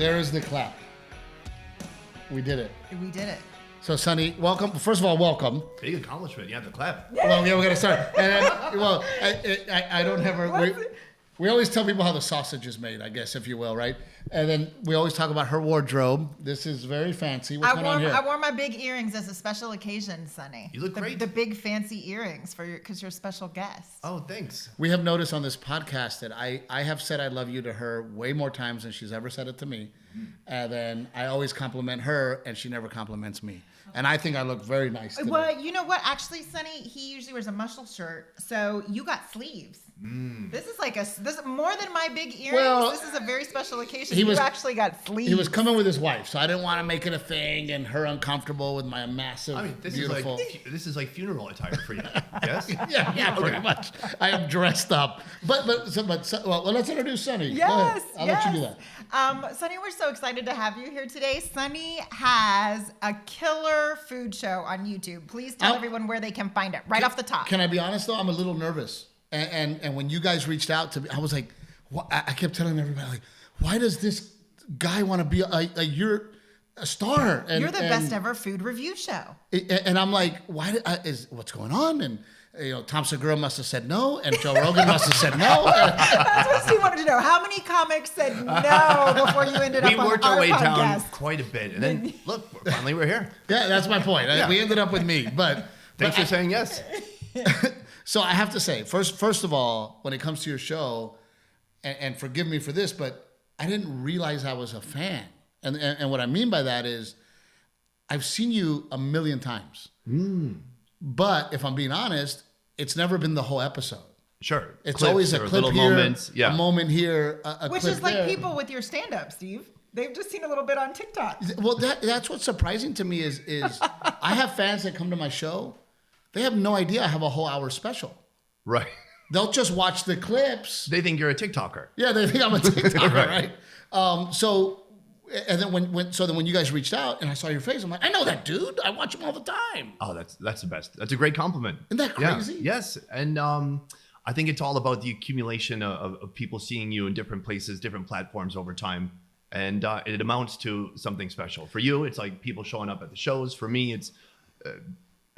There is the clap. We did it. We did it. So, Sonny, welcome. First of all, welcome. Big accomplishment. You have to clap. Well, yeah, we're gonna start. And then, well, I don't have a. We always tell people how the sausage is made, I guess, if you will, right? And then we always talk about her wardrobe. This is very fancy. What's going on here? I wore my big earrings as a special occasion, Sonny. You look great. The big fancy earrings because you're a special guest. Oh, thanks. We have noticed on this podcast that I have said I love you to her way more times than she's ever said it to me. And then I always compliment her, and she never compliments me. And I think I look very nice today. Well, you know what? Actually, Sonny, he usually wears a muscle shirt, so you got sleeves. This is more than my big earrings. Well, this is a very special occasion. You actually got sleeves. He was coming with his wife, so I didn't want to make it a thing and her uncomfortable with my massive, beautiful. This is like funeral attire for you. Yes. yeah, pretty much. I am dressed up, but let's introduce Sonny. Yes, I'll let you do that. Sonny, we're so excited to have you here today. Sonny has a killer food show on YouTube. Please tell everyone where they can find it right off the top. Can I be honest though? I'm a little nervous. And when you guys reached out to me, I was like, I kept telling everybody, like, why does this guy want to be you're a star? And, you're the best ever food review show. And I'm like, what's going on? And Tom Segura must have said no, and Joe Rogan must have said no. That's what Steve wanted to know. How many comics said no before you ended up on our podcast? We worked our way down quite a bit, and then look, finally we're here. Yeah, that's my point. Yeah. We ended up with me, but thanks for saying yes. So I have to say, first of all, when it comes to your show, and forgive me for this, but I didn't realize I was a fan. And what I mean by that is I've seen you a million times. But if I'm being honest, it's never been the whole episode. Sure. It's clips, always a clip little here, moments. Yeah. A moment here, a Which clip is like there. people with your stand-up, Steve. They've just seen a little bit on TikTok. Well, that's what's surprising to me is I have fans that come to my show. They have no idea I have a whole hour special. Right. They'll just watch the clips. They think you're a TikToker. Yeah, they think I'm a TikToker, right? So when you guys reached out and I saw your face, I'm like, I know that dude. I watch him all the time. Oh, that's the best. That's a great compliment. Isn't that crazy? Yeah. Yes, and I think it's all about the accumulation of people seeing you in different places, different platforms over time, and it amounts to something special. For you, it's like people showing up at the shows. For me, it's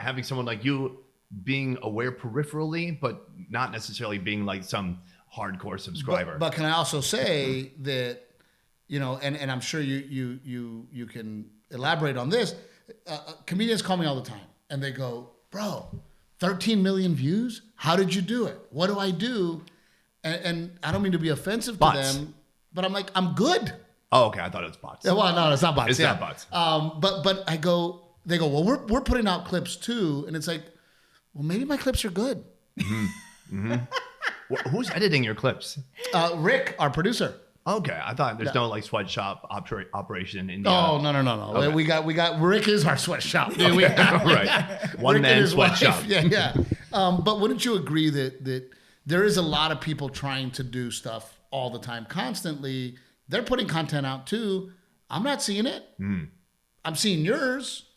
having someone like you being aware peripherally, but not necessarily being like some hardcore subscriber. But can I also say that, and I'm sure you can elaborate on this. Comedians call me all the time, and they go, "Bro, 13 million views? How did you do it? What do I do?" And I don't mean to be offensive to them, but I'm like, I'm good. Oh, okay. I thought it was bots. Yeah, well, no, it's not bots. It's not bots. But they go, well, we're putting out clips too, and it's like, well, maybe my clips are good. Who's editing your clips? Rick, our producer. Okay, I thought there's no like sweatshop operation in India. Oh no. Okay. We got Rick is our sweatshop. Dude. Right, one man sweatshop. Yeah. But wouldn't you agree that there is a lot of people trying to do stuff all the time, constantly? They're putting content out too. I'm not seeing it. I'm seeing yours.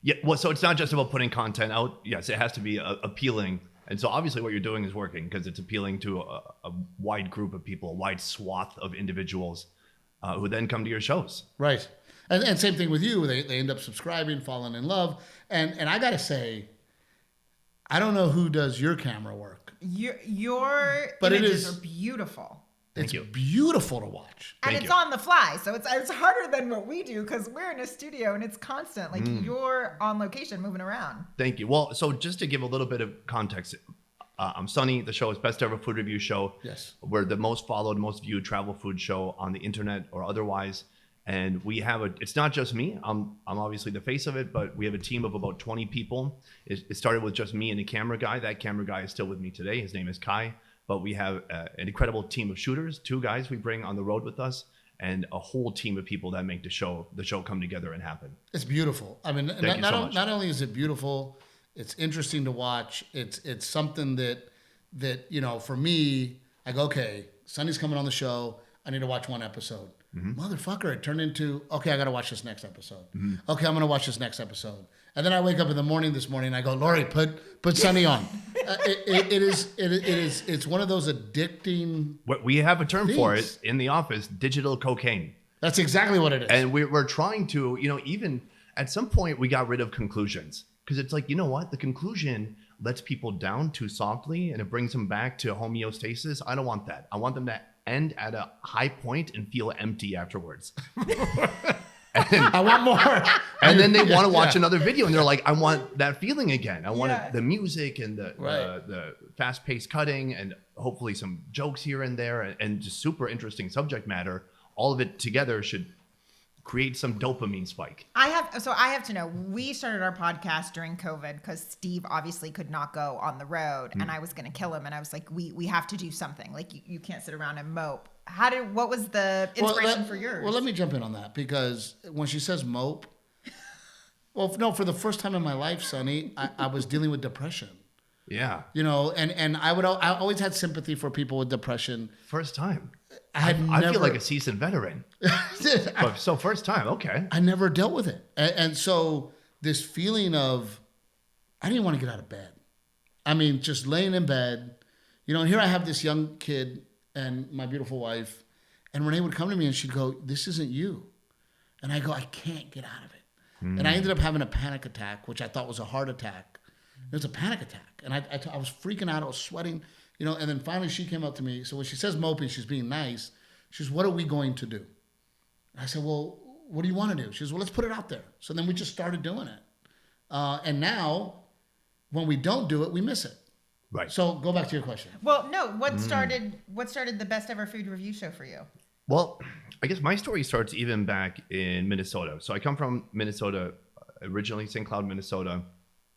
Yeah, well, so it's not just about putting content out. Yes, it has to be appealing. And so obviously what you're doing is working because it's appealing to a wide group of people, a wide swath of individuals who then come to your shows. Right. And same thing with you. They end up subscribing, falling in love. And I got to say, I don't know who does your camera work. Your images are beautiful. It's beautiful to watch. And it's on the fly. So it's harder than what we do because we're in a studio and it's constant. Like you're on location moving around. Thank you. Well, so just to give a little bit of context, I'm Sonny. The show is Best Ever Food Review Show. Yes. We're the most followed, most viewed travel food show on the internet or otherwise. And we have it's not just me. I'm obviously the face of it, but we have a team of about 20 people. It started with just me and a camera guy. That camera guy is still with me today. His name is Kai. But we have an incredible team of shooters, 2 guys we bring on the road with us, and a whole team of people that make the show come together and happen. It's beautiful. I mean, not only is it beautiful, it's interesting to watch. It's something that for me, I go, okay, Sonny's coming on the show. I need to watch one episode. Motherfucker, it turned into, okay, I got to watch this next episode. Okay, I'm going to watch this next episode. And then I wake up in the morning this morning and I go, Lori, put Sonny on. It's one of those addicting. We have a term things. for it in the office: digital cocaine. That's exactly what it is. And we're trying to, even at some point we got rid of conclusions because it's like, you know what? The conclusion lets people down too softly and it brings them back to homeostasis. I don't want that. I want them to end at a high point and feel empty afterwards. I want more. And then they want to watch another video and they're like, I want that feeling again. I want the music and the fast-paced cutting and hopefully some jokes here and there and just super interesting subject matter. All of it together should create some dopamine spike. I have to know, we started our podcast during COVID because Steve obviously could not go on the road and I was going to kill him. And I was like, we have to do something. Like you can't sit around and mope. What was the inspiration for yours? Well, let me jump in on that because when she says mope, well, no, for the first time in my life, Sonny, I was dealing with depression. Yeah. And I always had sympathy for people with depression. First time. I feel like a seasoned veteran. So first time, okay. I never dealt with it. And so this feeling of, I didn't want to get out of bed. I mean, just laying in bed, and here I have this young kid and my beautiful wife, and Renae would come to me and she'd go, this isn't you. And I go, I can't get out of it. And I ended up having a panic attack, which I thought was a heart attack. It was a panic attack. And I was freaking out. I was sweating, and then finally she came up to me. So when she says moping, she's being nice. She says, what are we going to do? I said, well, what do you want to do? She says, well, let's put it out there. So then we just started doing it. And now when we don't do it, we miss it. Right. So go back to your question. Well, no, what started the best ever food review show for you? Well, I guess my story starts even back in Minnesota. So I come from Minnesota, originally St. Cloud, Minnesota.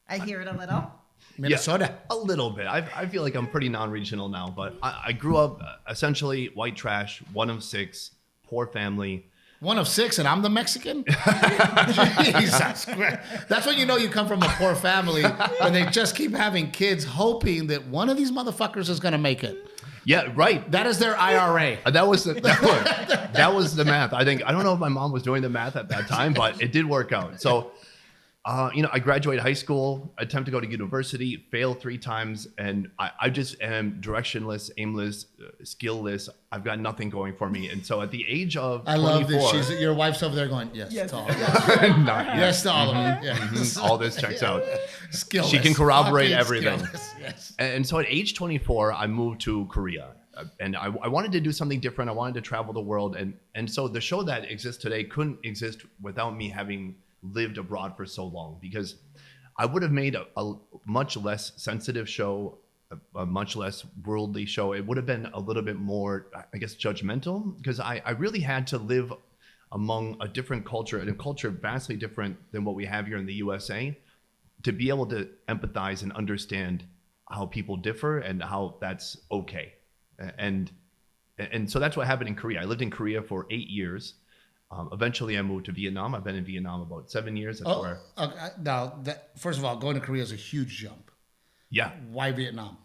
I hear it a little. Minnesota. Yeah, a little bit. I feel like I'm pretty non-regional now, but I grew up essentially white trash, one of six, poor family. One of six, and I'm the Mexican? Jesus Christ. That's when you know you come from a poor family when they just keep having kids hoping that one of these motherfuckers is going to make it. Yeah, right. That is their IRA. That was the math. I don't know if my mom was doing the math at that time, but it did work out. So, I graduated high school, attempt to go to university, failed 3 times, and I just am directionless, aimless, skillless. I've got nothing going for me. And so at the age of 24... I love that your wife's over there going, yes. To all of it. Yes to all of it. Yeah. All this checks out. Skillless. She can corroborate everything. Yes. And so at age 24, I moved to Korea. And I wanted to do something different. I wanted to travel the world. And so the show that exists today couldn't exist without me having lived abroad for so long, because I would have made a much less sensitive show, a much less worldly show. It would have been a little bit more, I guess, judgmental, because I really had to live among a different culture, and a culture vastly different than what we have here in the USA, to be able to empathize and understand how people differ and how that's okay. And so that's what happened in Korea. I lived in Korea for 8 years. Eventually, I moved to Vietnam. I've been in Vietnam about 7 years. That's where. Now, first of all, going to Korea is a huge jump. Yeah. Why Vietnam?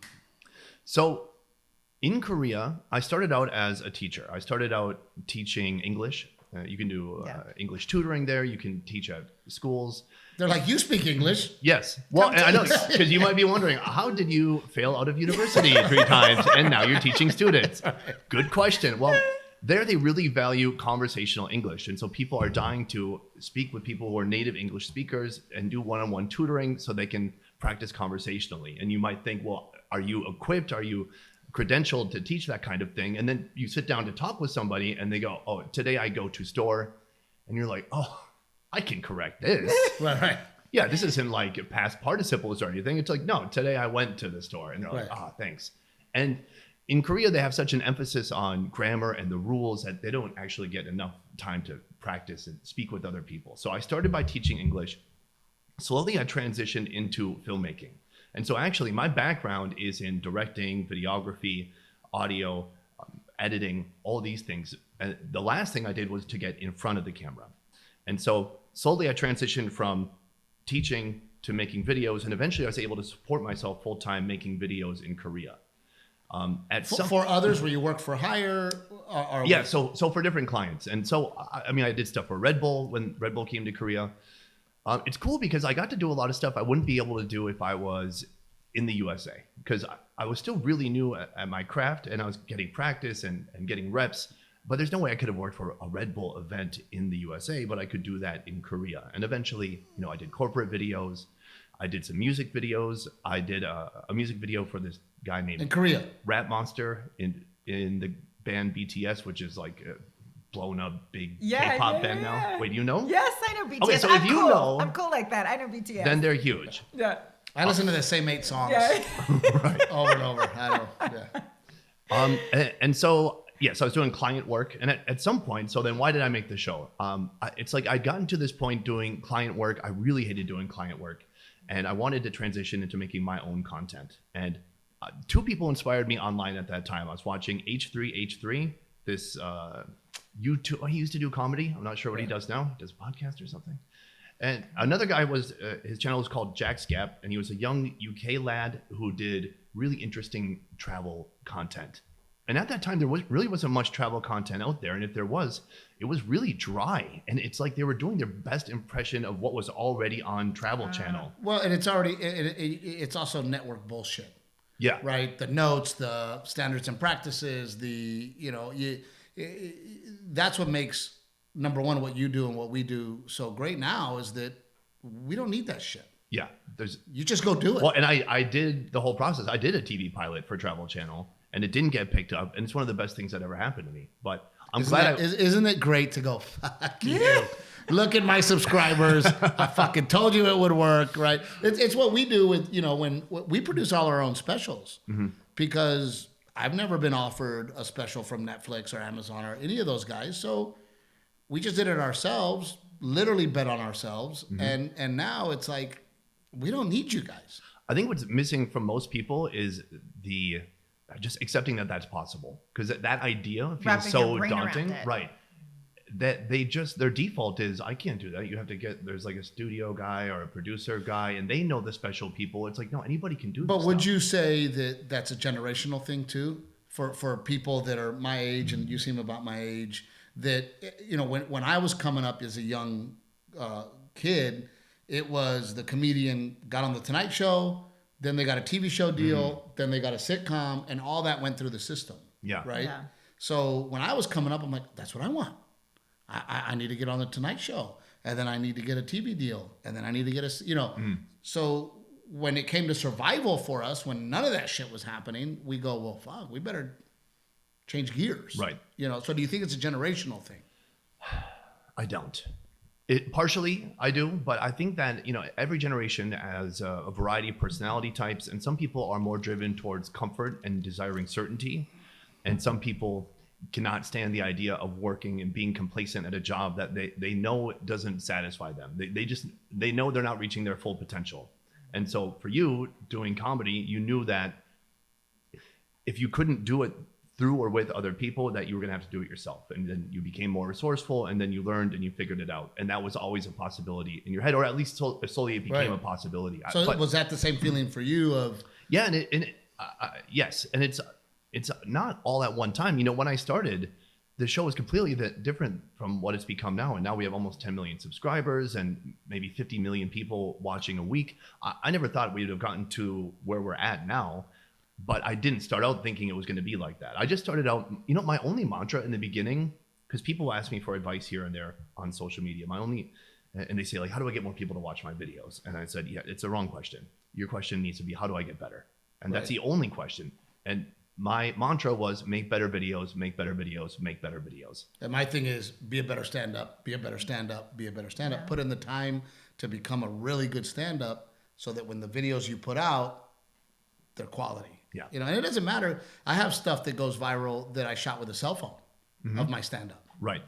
So, in Korea, I started out as a teacher. I started out teaching English. You can do English tutoring there. You can teach at schools. They're like, you speak English. Yes. Well, I know, because you might be wondering, how did you fail out of university 3 times and now you're teaching students? Good question. Well, there they really value conversational English. And so people are dying to speak with people who are native English speakers and do one-on-one tutoring so they can practice conversationally. And you might think, well, are you equipped? Are you credentialed to teach that kind of thing? And then you sit down to talk with somebody and they go, oh, today I go to store. And you're like, oh, I can correct this. Right. Yeah, this isn't like past participles or anything. It's like, no, today I went to the store. And they're like, thanks. And in Korea, they have such an emphasis on grammar and the rules that they don't actually get enough time to practice and speak with other people. So I started by teaching English. Slowly, I transitioned into filmmaking. And so actually, my background is in directing, videography, audio, editing, all these things. And the last thing I did was to get in front of the camera. And so slowly, I transitioned from teaching to making videos. And eventually, I was able to support myself full-time making videos in Korea. For others, where you work for hire? Yeah, so for different clients. And so, I mean, I did stuff for Red Bull when Red Bull came to Korea. It's cool because I got to do a lot of stuff I wouldn't be able to do if I was in the USA, because I was still really new at my craft and I was getting practice and getting reps. But there's no way I could have worked for a Red Bull event in the USA, but I could do that in Korea. And eventually, I did corporate videos. I did some music videos. I did a music video for this guy named in Korea, Rap Monster in the band BTS, which is like a blown up big K-pop band now. Wait, you know? Yes, I know BTS. Okay, so if you cool. know, I'm cool like that. I know BTS. Then they're huge. Yeah. I listen to the same 8 songs Right. over and over. I know. Yeah. And so. Yeah, so I was doing client work, and at some point, so then why did I make the show? It's like I'd gotten to this point doing client work. I really hated doing client work, and I wanted to transition into making my own content. And 2 people inspired me online at that time. I was watching H3H3, this YouTube. He used to do comedy. I'm not sure what he does now. He does a podcast or something. And another guy was, his channel was called Jack's Gap, and he was a young UK lad who did really interesting travel content. And at that time, there really wasn't much travel content out there. And if there was, it was really dry. And it's like they were doing their best impression of what was already on Travel Channel. Well, and it's already, it's also network bullshit. Yeah. Right? The notes, the standards and practices, that's what makes, number one, what you do and what we do so great now is that we don't need that shit. Yeah. You just go do it. Well, and I did the whole process. I did a TV pilot for Travel Channel. And it didn't get picked up, and it's one of the best things that ever happened to me. But isn't it great to go, fuck you? Look at my subscribers. I fucking told you it would work, right? It's what we do with, when we produce all our own specials. Mm-hmm. Because I've never been offered a special from Netflix or Amazon or any of those guys. So we just did it ourselves, literally bet on ourselves. Mm-hmm. And now it's like, we don't need you guys. I think what's missing from most people is just accepting that that's possible, because that idea feels so daunting, right? That their default is, I can't do that. You have to there's like a studio guy or a producer guy, and they know the special people. It's like, no, anybody can do. But would you say that that's a generational thing too, for people that are my age, and you seem about my age? That when I was coming up as a young kid, it was the comedian got on the Tonight Show. Then they got a TV show deal. Then they got a sitcom, and all that went through the system. Yeah. Right. Yeah. So when I was coming up, I'm like, that's what I want. I need to get on the Tonight Show, and then I need to get a TV deal, and then I need to get So when it came to survival for us, when none of that shit was happening, we go, well, fuck, we better change gears. Right. So do you think it's a generational thing? I don't. Partially, I do, but I think that every generation has a variety of personality types, and some people are more driven towards comfort and desiring certainty, and some people cannot stand the idea of working and being complacent at a job that they know doesn't satisfy them. They know they're not reaching their full potential, and so for you doing comedy, you knew that if you couldn't do it through or with other people, that you were going to have to do it yourself. And then you became more resourceful, and then you learned and you figured it out. And that was always a possibility in your head, or at least slowly it became a possibility. So was that the same feeling for you of? Yeah. Yes. And it's not all at one time. When I started, the show was completely different from what it's become now. And now we have almost 10 million subscribers and maybe 50 million people watching a week. I never thought we would have gotten to where we're at now. But I didn't start out thinking it was going to be like that. I just started out, my only mantra in the beginning, because people ask me for advice here and there on social media, and they say, like, how do I get more people to watch my videos? And I said, yeah, it's the wrong question. Your question needs to be, how do I get better? And that's the only question. And my mantra was, make better videos, make better videos, make better videos. And my thing is, be a better stand-up, be a better stand-up, be a better stand-up. Yeah. Put in the time to become a really good stand-up so that when the videos you put out, they're quality. Yeah. And it doesn't matter. I have stuff that goes viral that I shot with a cell phone of my stand-up. Right.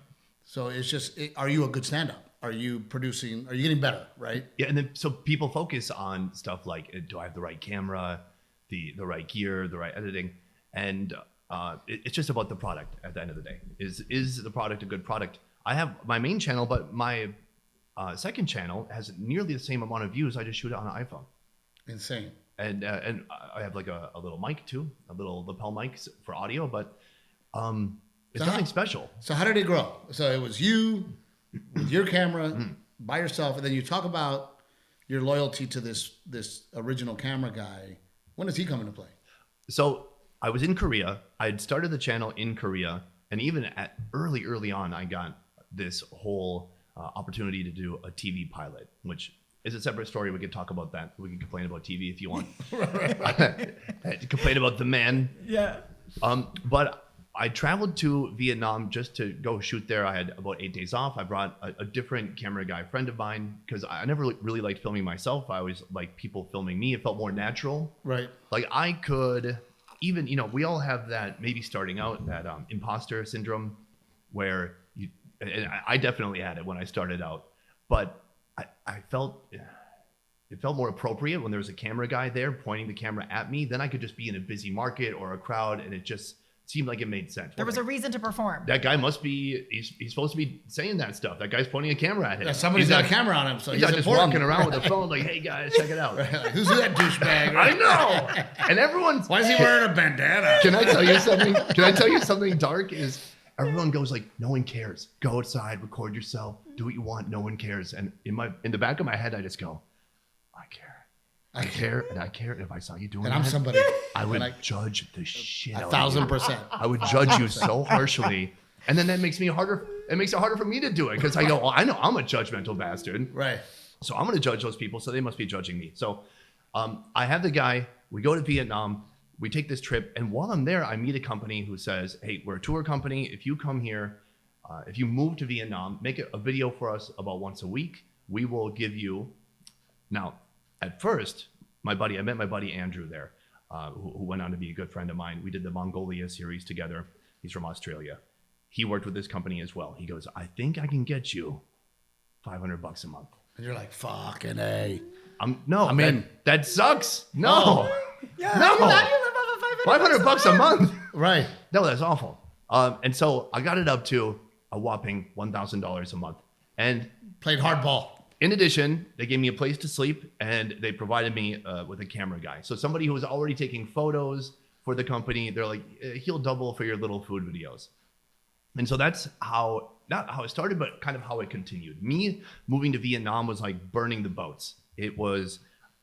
So it's just, are you a good stand-up? Are you producing? Are you getting better? Right. Yeah. And then so people focus on stuff like, do I have the right camera, the right gear, the right editing, and it's just about the product at the end of the day. Is the product a good product? I have my main channel, but my second channel has nearly the same amount of views. I just shoot it on an iPhone. Insane. And I have like a little mic too, a little lapel mic for audio, but it's nothing special. So how did it grow? So it was you with your camera by yourself, and then you talk about your loyalty to this original camera guy. When does he come into play? So I was in Korea. I had started the channel in Korea, And even at early on, I got this whole opportunity to do a TV pilot, which is a separate story. We could talk about that. We can complain about TV if you want. Complain about the man. Yeah. But I traveled to Vietnam just to go shoot there. I had about 8 days off. I brought a different camera guy, friend of mine, because I never really liked filming myself. I always liked people filming me. It felt more natural. Right. Like I could even, we all have that, maybe starting out, that imposter syndrome where and I definitely had it when I started out, but I felt it felt more appropriate when there was a camera guy there pointing the camera at me. Then I could just be in a busy market or a crowd, and it just seemed like it made sense. There was a reason to perform. That guy must be, he's supposed to be saying that stuff. That guy's pointing a camera at him. Yeah, somebody's got a camera on him, so he's not just walking around with a phone like, hey guys, check it out. Right, like, who's that douchebag? I know. And everyone's... Why is he wearing a bandana? Can I tell you something? Can I tell you something dark? Is everyone goes like, no one cares. Go outside, record yourself, do what you want. No one cares. And in the back of my head, I just go, I care. I care, and I care. And if I saw you doing and that, I'm somebody. I would judge the shit out of you. 1,000%. I would judge you so harshly. And then that makes me harder. It makes it harder for me to do it because I go, well, I know I'm a judgmental bastard. Right. So I'm going to judge those people. So they must be judging me. So I have the guy. We go to Vietnam. We take this trip. And while I'm there, I meet a company who says, hey, we're a tour company. If you come here, if you move to Vietnam, make a video for us about once a week. We will give you. Now, at first, I met my buddy Andrew there, who went on to be a good friend of mine. We did the Mongolia series together. He's from Australia. He worked with this company as well. He goes, I think I can get you $500 a month. And you're like, fucking A. No, I'm in. That sucks. No. Oh. Yeah, no. You live off of $500 a month. Right. No, that's awful. And so I got it up to a whopping $1,000 a month. And played hardball. In addition, they gave me a place to sleep and they provided me with a camera guy. So somebody who was already taking photos for the company, they're like, he'll double for your little food videos. And so that's how, not how it started, but kind of how it continued. Me moving to Vietnam was like burning the boats. It was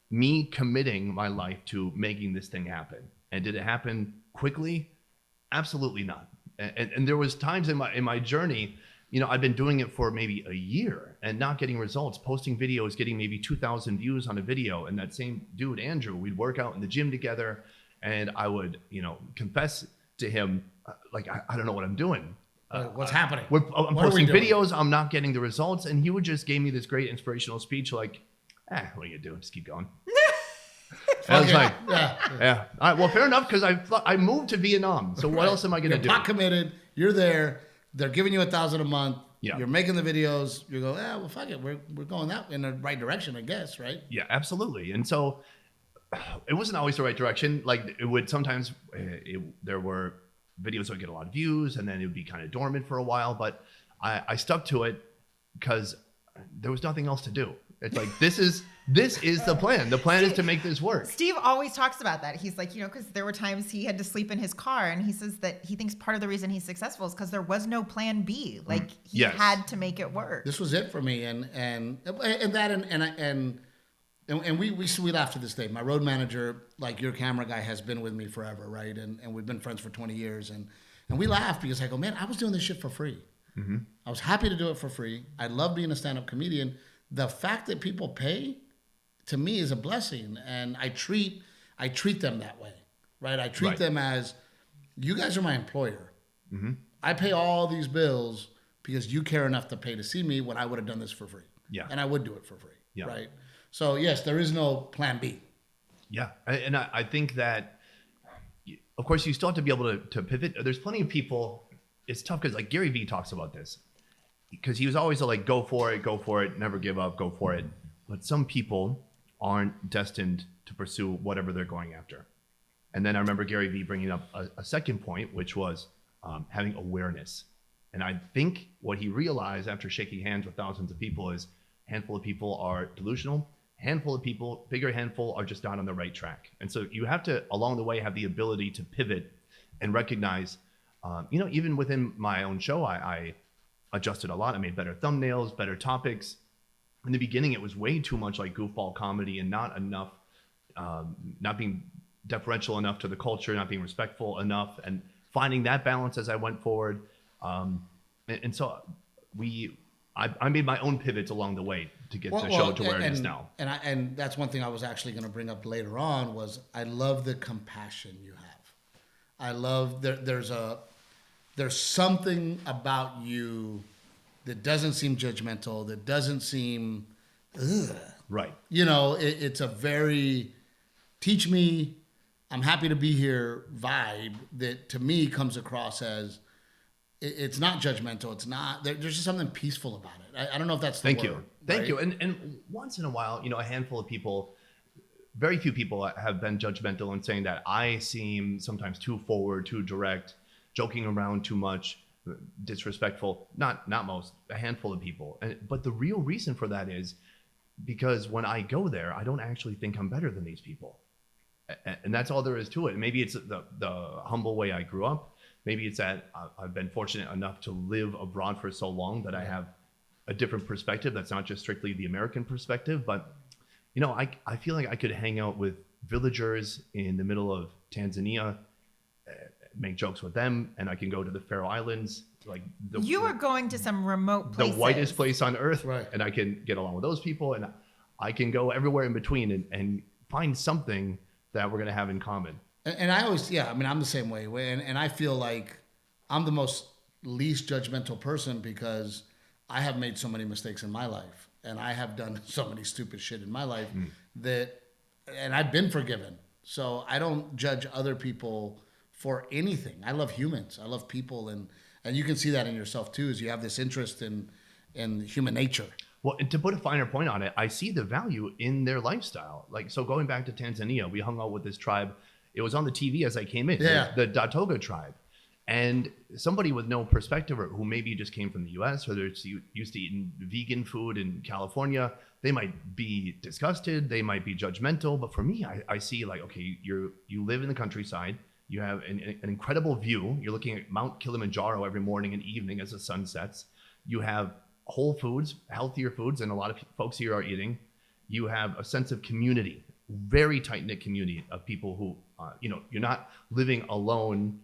me committing my life to making this thing happen. And did it happen quickly? Absolutely not. And there was times in my journey, I've been doing it for maybe a year and not getting results, posting videos, getting maybe 2,000 views on a video. And that same dude, Andrew, we'd work out in the gym together and I would, confess to him, I don't know what I'm doing. What's happening? I'm posting videos. I'm not getting the results. And he would just gave me this great inspirational speech like, what are you doing? Just keep going. I was like, yeah. All right, well, fair enough, because I moved to Vietnam. So what else am I going to do? You're not committed. You're there. They're giving you $1,000 a month. Yeah. You're making the videos. You go, well, fuck it. We're going that in the right direction, I guess, right? Yeah, absolutely. And so it wasn't always the right direction. Like it would sometimes, there were videos that would get a lot of views and then it would be kind of dormant for a while. But I stuck to it because there was nothing else to do. It's like, this is the plan. The plan is to make this work. Steve always talks about that. He's like, because there were times he had to sleep in his car, and he says that he thinks part of the reason he's successful is because there was no plan B. Like he had to make it work. This was it for me, and we laugh to this day. My road manager, like your camera guy, has been with me forever, right? And we've been friends for 20 years, and we laugh because I go, man, I was doing this shit for free. Mm-hmm. I was happy to do it for free. I love being a stand-up comedian. The fact that people pay, to me, is a blessing, and I treat them that way, right? I treat them as, you guys are my employer. Mm-hmm. I pay all these bills because you care enough to pay to see me when I would have done this for free. Yeah. And I would do it for free, right? So, yes, there is no plan B. Yeah, and I think that, of course, you still have to be able to pivot. There's plenty of people, it's tough because, like, Gary Vee talks about this. Because he was always like, go for it, never give up, go for it. But some people aren't destined to pursue whatever they're going after. And then I remember Gary Vee bringing up a second point, which was having awareness. And I think what he realized after shaking hands with thousands of people is a handful of people are delusional, handful of people, bigger handful, are just not on the right track. And so you have to, along the way, have the ability to pivot and recognize, even within my own show, I adjusted a lot. I made better thumbnails, better topics. In the beginning, it was way too much like goofball comedy and not enough, not being deferential enough to the culture, not being respectful enough, and finding that balance as I went forward. And so I made my own pivots along the way to get the show to where it is now. And that's one thing I was actually going to bring up later on was I love the compassion you have. I love there's something about you that doesn't seem judgmental, that doesn't seem ugh. Right. You know, it's a very teach me, I'm happy to be here vibe that to me comes across as it's not judgmental. It's not. There's just something peaceful about it. I don't know if that's the Thank word. you. Thank right? you. And once in a while, a handful of people, very few people have been judgmental in saying that I seem sometimes too forward, too direct, joking around too much, disrespectful. Not most, a handful of people. But the real reason for that is because when I go there, I don't actually think I'm better than these people. And that's all there is to it. Maybe it's the humble way I grew up. Maybe it's that I've been fortunate enough to live abroad for so long that I have a different perspective that's not just strictly the American perspective. But, I feel like I could hang out with villagers in the middle of Tanzania, make jokes with them, and I can go to the Faroe Islands. You are going to some remote places. The whitest place on earth. Right. And I can get along with those people, and I can go everywhere in between and find something that we're going to have in common. And I always, I'm the same way. And I feel like I'm the most least judgmental person because I have made so many mistakes in my life. And I have done so many stupid shit in my life and I've been forgiven. So I don't judge other people for anything. I love humans. I love people. And you can see that in yourself too, is you have this interest in human nature. Well, and to put a finer point on it, I see the value in their lifestyle. So going back to Tanzania, we hung out with this tribe. It was on the TV as I came in, the Datoga tribe. And somebody with no perspective or who maybe just came from the US or they're used to eating vegan food in California, they might be disgusted, they might be judgmental. But for me, I see okay, you live in the countryside, you have an incredible view. You're looking at Mount Kilimanjaro every morning and evening as the sun sets. You have whole foods, healthier foods than a lot of folks here are eating. You have a sense of community, very tight-knit community of people who, you're not living alone.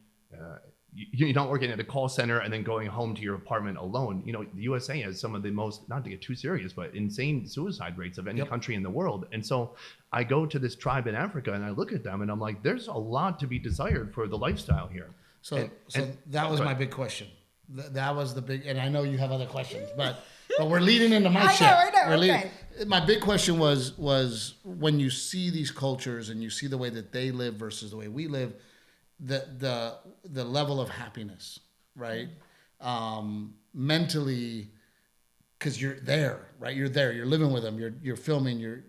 You're not working at a call center and then going home to your apartment alone. The USA has some of the most, not to get too serious, but insane suicide rates of any country in the world. And so I go to this tribe in Africa and I look at them and I'm like, there's a lot to be desired for the lifestyle here. So that was my big question. That was the big, and I know you have other questions, but we're leading into my shit. I know. My big question was when you see these cultures and you see the way that they live versus the way we live, the level of happiness, right? Mentally, because you're there, right? You're there. You're living with them. You're filming.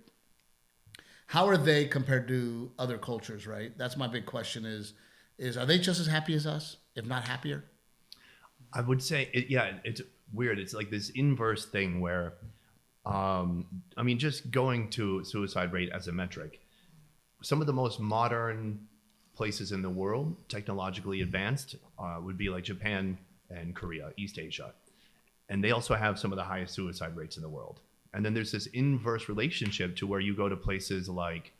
How are they compared to other cultures, right? That's my big question. Is are they just as happy as us, if not happier? I would say, it's weird. It's like this inverse thing where, just going to suicide rate as a metric, some of the most modern places in the world, technologically advanced, would be like Japan and Korea, East Asia. And they also have some of the highest suicide rates in the world. And then there's this inverse relationship to where you go to places like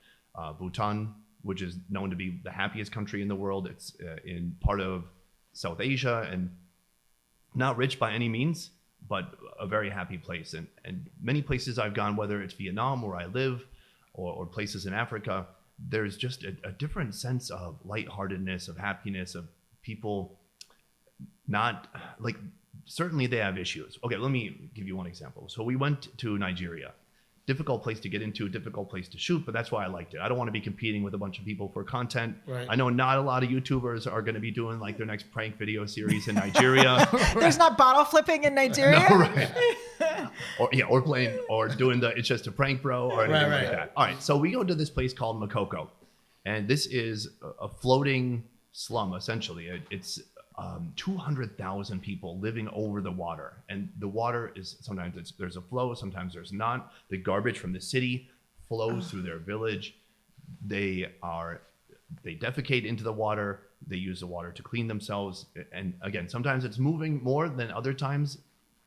Bhutan, which is known to be the happiest country in the world. It's in part of South Asia and not rich by any means, but a very happy place. And many places I've gone, whether it's Vietnam where I live or places in Africa, there's just a different sense of lightheartedness, of happiness, of people not like, certainly they have issues. Okay, let me give you one example. So we went to Nigeria. Difficult place to get into, difficult place to shoot, but that's why I liked it. I don't want to be competing with a bunch of people for content. Right. I know not a lot of YouTubers are going to be doing like their next prank video series in Nigeria. There's not bottle flipping in Nigeria? No, right. or playing, or doing the It's Just a Prank Bro or anything like that. All right, so we go to this place called Makoko, and this is a floating slum, essentially. It's 200,000 people living over the water, and the water is sometimes there's a flow, sometimes there's not. The garbage from the city flows through their village. They defecate into the water. They use the water to clean themselves, and again, sometimes it's moving more than other times.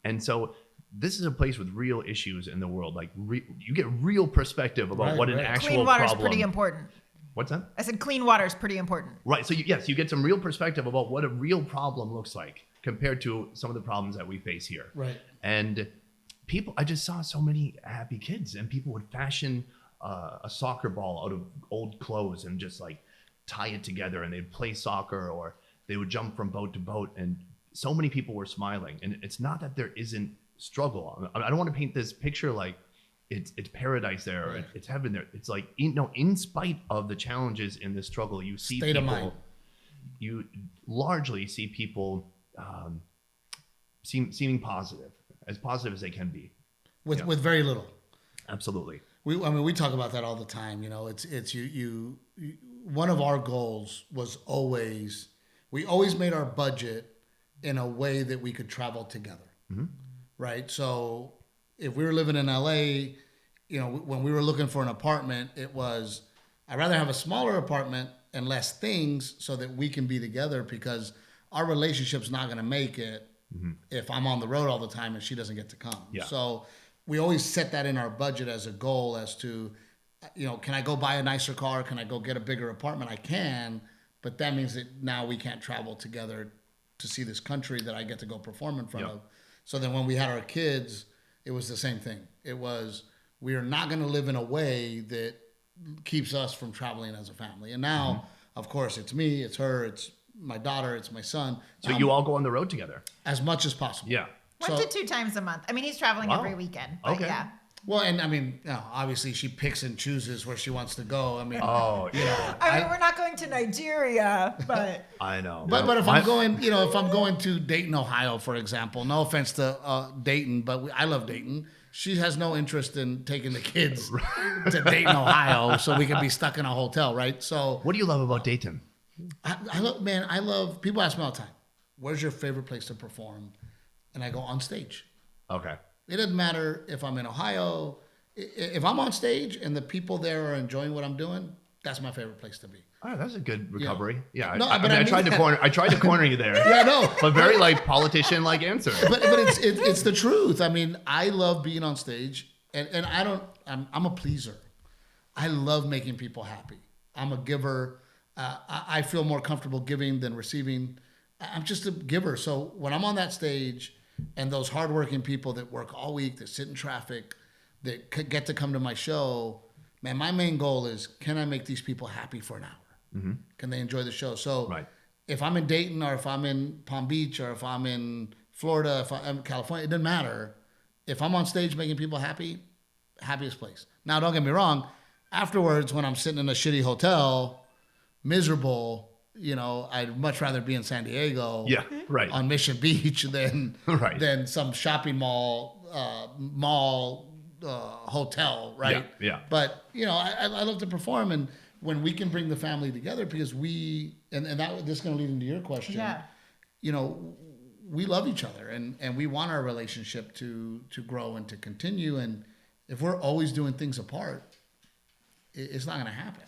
And so this is a place with real issues in the world. Like you get real perspective about what an actual clean water is problem. pretty important. What's that? I said clean water is pretty important. Right. So you get some real perspective about what a real problem looks like. compared to some of the problems that we face here. Right. And I just saw so many happy kids, and people would fashion a soccer ball out of old clothes and just like tie it together, and they'd play soccer, or they would jump from boat to boat, and so many people were smiling. And it's not that there isn't struggle. I don't want to paint this picture like it's paradise there, or it's heaven there. It's like, in spite of the challenges in this struggle, you see State of mind. You largely see people seeming positive as they can be, with very little. Absolutely. We talk about that all the time. It's you. One of our goals was we always made our budget in a way that we could travel together. Mm-hmm. Right. So if we were living in LA, when we were looking for an apartment, it was, I'd rather have a smaller apartment and less things so that we can be together, because our relationship's not going to make it if I'm on the road all the time and she doesn't get to come. Yeah. So we always set that in our budget as a goal as to, can I go buy a nicer car? Can I go get a bigger apartment? I can, but that means that now we can't travel together to see this country that I get to go perform in front of. So then when we had our kids, it was the same thing. It was, we are not going to live in a way that keeps us from traveling as a family. And now, of course, it's me, it's her, it's my daughter, it's my son. So you all go on the road together? As much as possible. Yeah. 1 to 2 times a month. I mean, he's traveling every weekend. But okay. Yeah. Well, and I mean, obviously she picks and chooses where she wants to go. I mean, I mean, we're not going to Nigeria, but I know. But if I'm going, if I'm going to Dayton, Ohio, for example, no offense to Dayton, but I love Dayton. She has no interest in taking the kids to Dayton, Ohio, so we can be stuck in a hotel, right? So, what do you love about Dayton? I love. People ask me all the time, "Where's your favorite place to perform?" And I go, on stage. Okay. It doesn't matter if I'm in Ohio. If I'm on stage and the people there are enjoying what I'm doing, that's my favorite place to be. Oh, that's a good recovery. Yeah. No, I tried to corner you there. Yeah, no. But very politician-like answer. But it's the truth. I mean, I love being on stage, and I'm a pleaser. I love making people happy. I'm a giver. I feel more comfortable giving than receiving. I'm just a giver. So when I'm on that stage, and those hardworking people that work all week, that sit in traffic, that get to come to my show, man, my main goal is, can I make these people happy for an hour? Mm-hmm. Can they enjoy the show? So if I'm in Dayton, or if I'm in Palm Beach, or if I'm in Florida, if I'm in California, it doesn't matter. If I'm on stage making people happy, happiest place. Now, don't get me wrong. Afterwards, when I'm sitting in a shitty hotel, miserable, I'd much rather be in San Diego, on Mission Beach than some shopping mall, hotel, right? Yeah. But I love to perform, and when we can bring the family together, because this is going to lead into your question. Yeah. We love each other, and we want our relationship to grow and to continue. And if we're always doing things apart, it's not going to happen.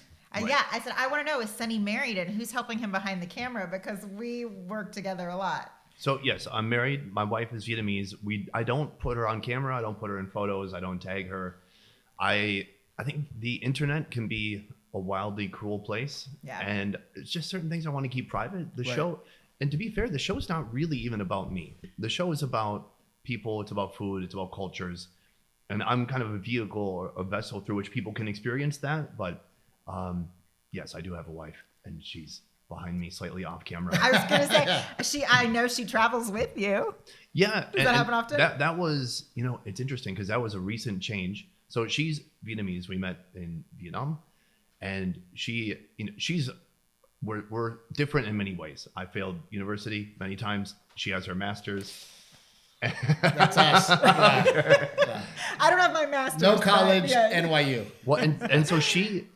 Yeah, I said, I want to know, is Sonny married, and who's helping him behind the camera? Because we work together a lot. So, yes, I'm married. My wife is Vietnamese. I don't put her on camera. I don't put her in photos. I don't tag her. I think the internet can be a wildly cruel place. Yeah. And it's just certain things I want to keep private. The show, and to be fair, the show is not really even about me. The show is about people. It's about food. It's about cultures. And I'm kind of a vehicle or a vessel through which people can experience that. But yes, I do have a wife, and she's behind me slightly off camera. I was going to say, I know she travels with you. Yeah. Does that happen often? That was, it's interesting because that was a recent change. So she's Vietnamese. We met in Vietnam, and we're different in many ways. I failed university many times. She has her master's. That's us. Yeah. I don't have my master's. No college, NYU. Well, and so she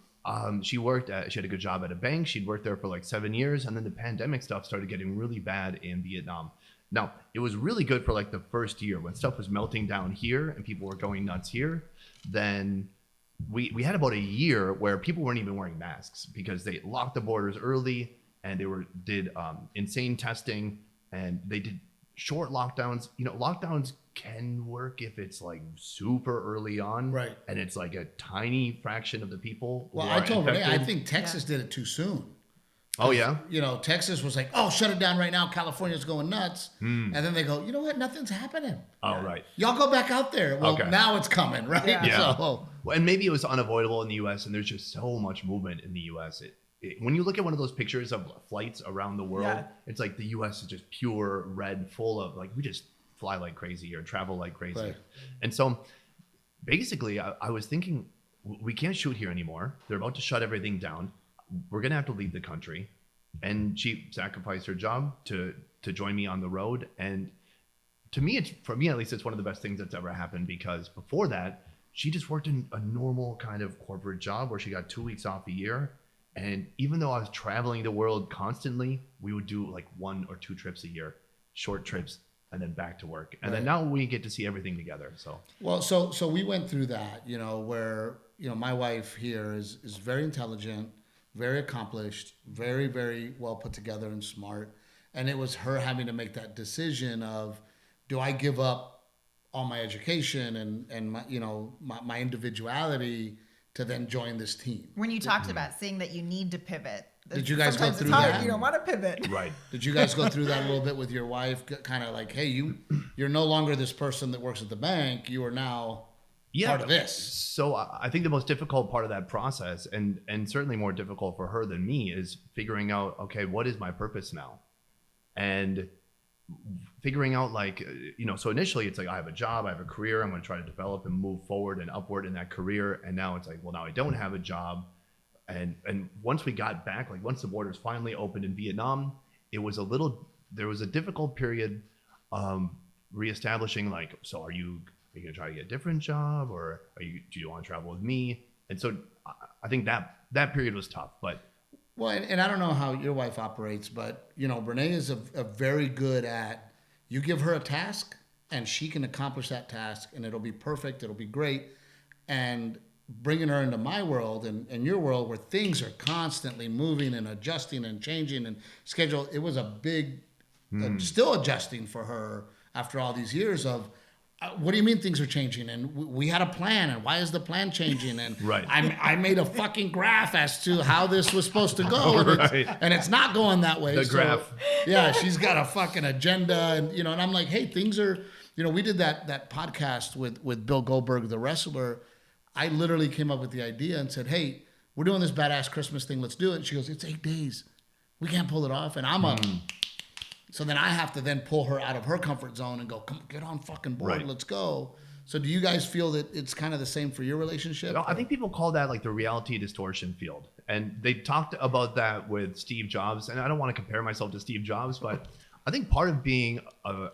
worked she had a good job at a bank. She'd worked there for like 7 years, and then the pandemic stuff started getting really bad in Vietnam. Now, it was really good for like the first year when stuff was melting down here and people were going nuts here. Then we had about a year where people weren't even wearing masks because they locked the borders early, and they did insane testing, and they did short lockdowns. Lockdowns can work if it's like super early on, right? And it's like a tiny fraction of the people. Well, I told Renae, I think Texas did it too soon. Oh, yeah? Texas was like, oh, shut it down right now. California's going nuts. And then they go, you know what? Nothing's happening. Oh, right. Y'all go back out there. Well, now it's coming, right? Yeah. So, and maybe it was unavoidable in the U.S., and there's just so much movement in the U.S. When you look at one of those pictures of flights around the world, it's like the U.S. is just pure red, full of, like, we just fly like crazy or travel like crazy. Right. And so basically, I was thinking, we can't shoot here anymore. They're about to shut everything down. We're going to have to leave the country. And she sacrificed her job to join me on the road. And to me, for me at least, it's one of the best things that's ever happened, because before that, she just worked in a normal kind of corporate job where she got 2 weeks off a year. And even though I was traveling the world constantly, we would do like 1 or 2 trips a year, short trips, and then back to work. And then now we get to see everything together. So we went through that, where, my wife here is very intelligent, very accomplished, very, very well put together and smart. And it was her having to make that decision of, do I give up all my education and my individuality to then join this team? When you talked about saying that you need to pivot, did you guys go through it's hard. that? You don't want to pivot. Right. Did you guys go through that a little bit with your wife? Kind of like, hey, you're no longer this person that works at the bank. You are now part of this. So I think the most difficult part of that process, and certainly more difficult for her than me, is figuring out, okay, what is my purpose now? And figuring out, like, so initially it's like, I have a job, I have a career, I'm going to try to develop and move forward and upward in that career. And now it's like, well, now I don't have a job. And once we got back, like once the borders finally opened in Vietnam, there was a difficult period reestablishing, like, so are you going to try to get a different job, or do you want to travel with me? And so I think that period was tough, but. Well, and I don't know how your wife operates, but, Renae is a very good at, you give her a task and she can accomplish that task and it'll be perfect. It'll be great. And bringing her into my world and your world where things are constantly moving and adjusting and changing and schedule, it was a big, still adjusting for her after all these years of, what do you mean things are changing? And we had a plan, and why is the plan changing? And right. I made a fucking graph as to how this was supposed to go, and it's not going that way. The graph. Yeah, she's got a fucking agenda, and and I'm like, hey, things are, we did that podcast with Bill Goldberg, the wrestler. I literally came up with the idea and said, hey, we're doing this badass Christmas thing, let's do it. And she goes, it's 8 days, we can't pull it off, and I'm a. So then I have to then pull her out of her comfort zone and go, come get on fucking board, let's go. So do you guys feel that it's kind of the same for your relationship? I think people call that like the reality distortion field. And they talked about that with Steve Jobs. And I don't want to compare myself to Steve Jobs, but I think part of being a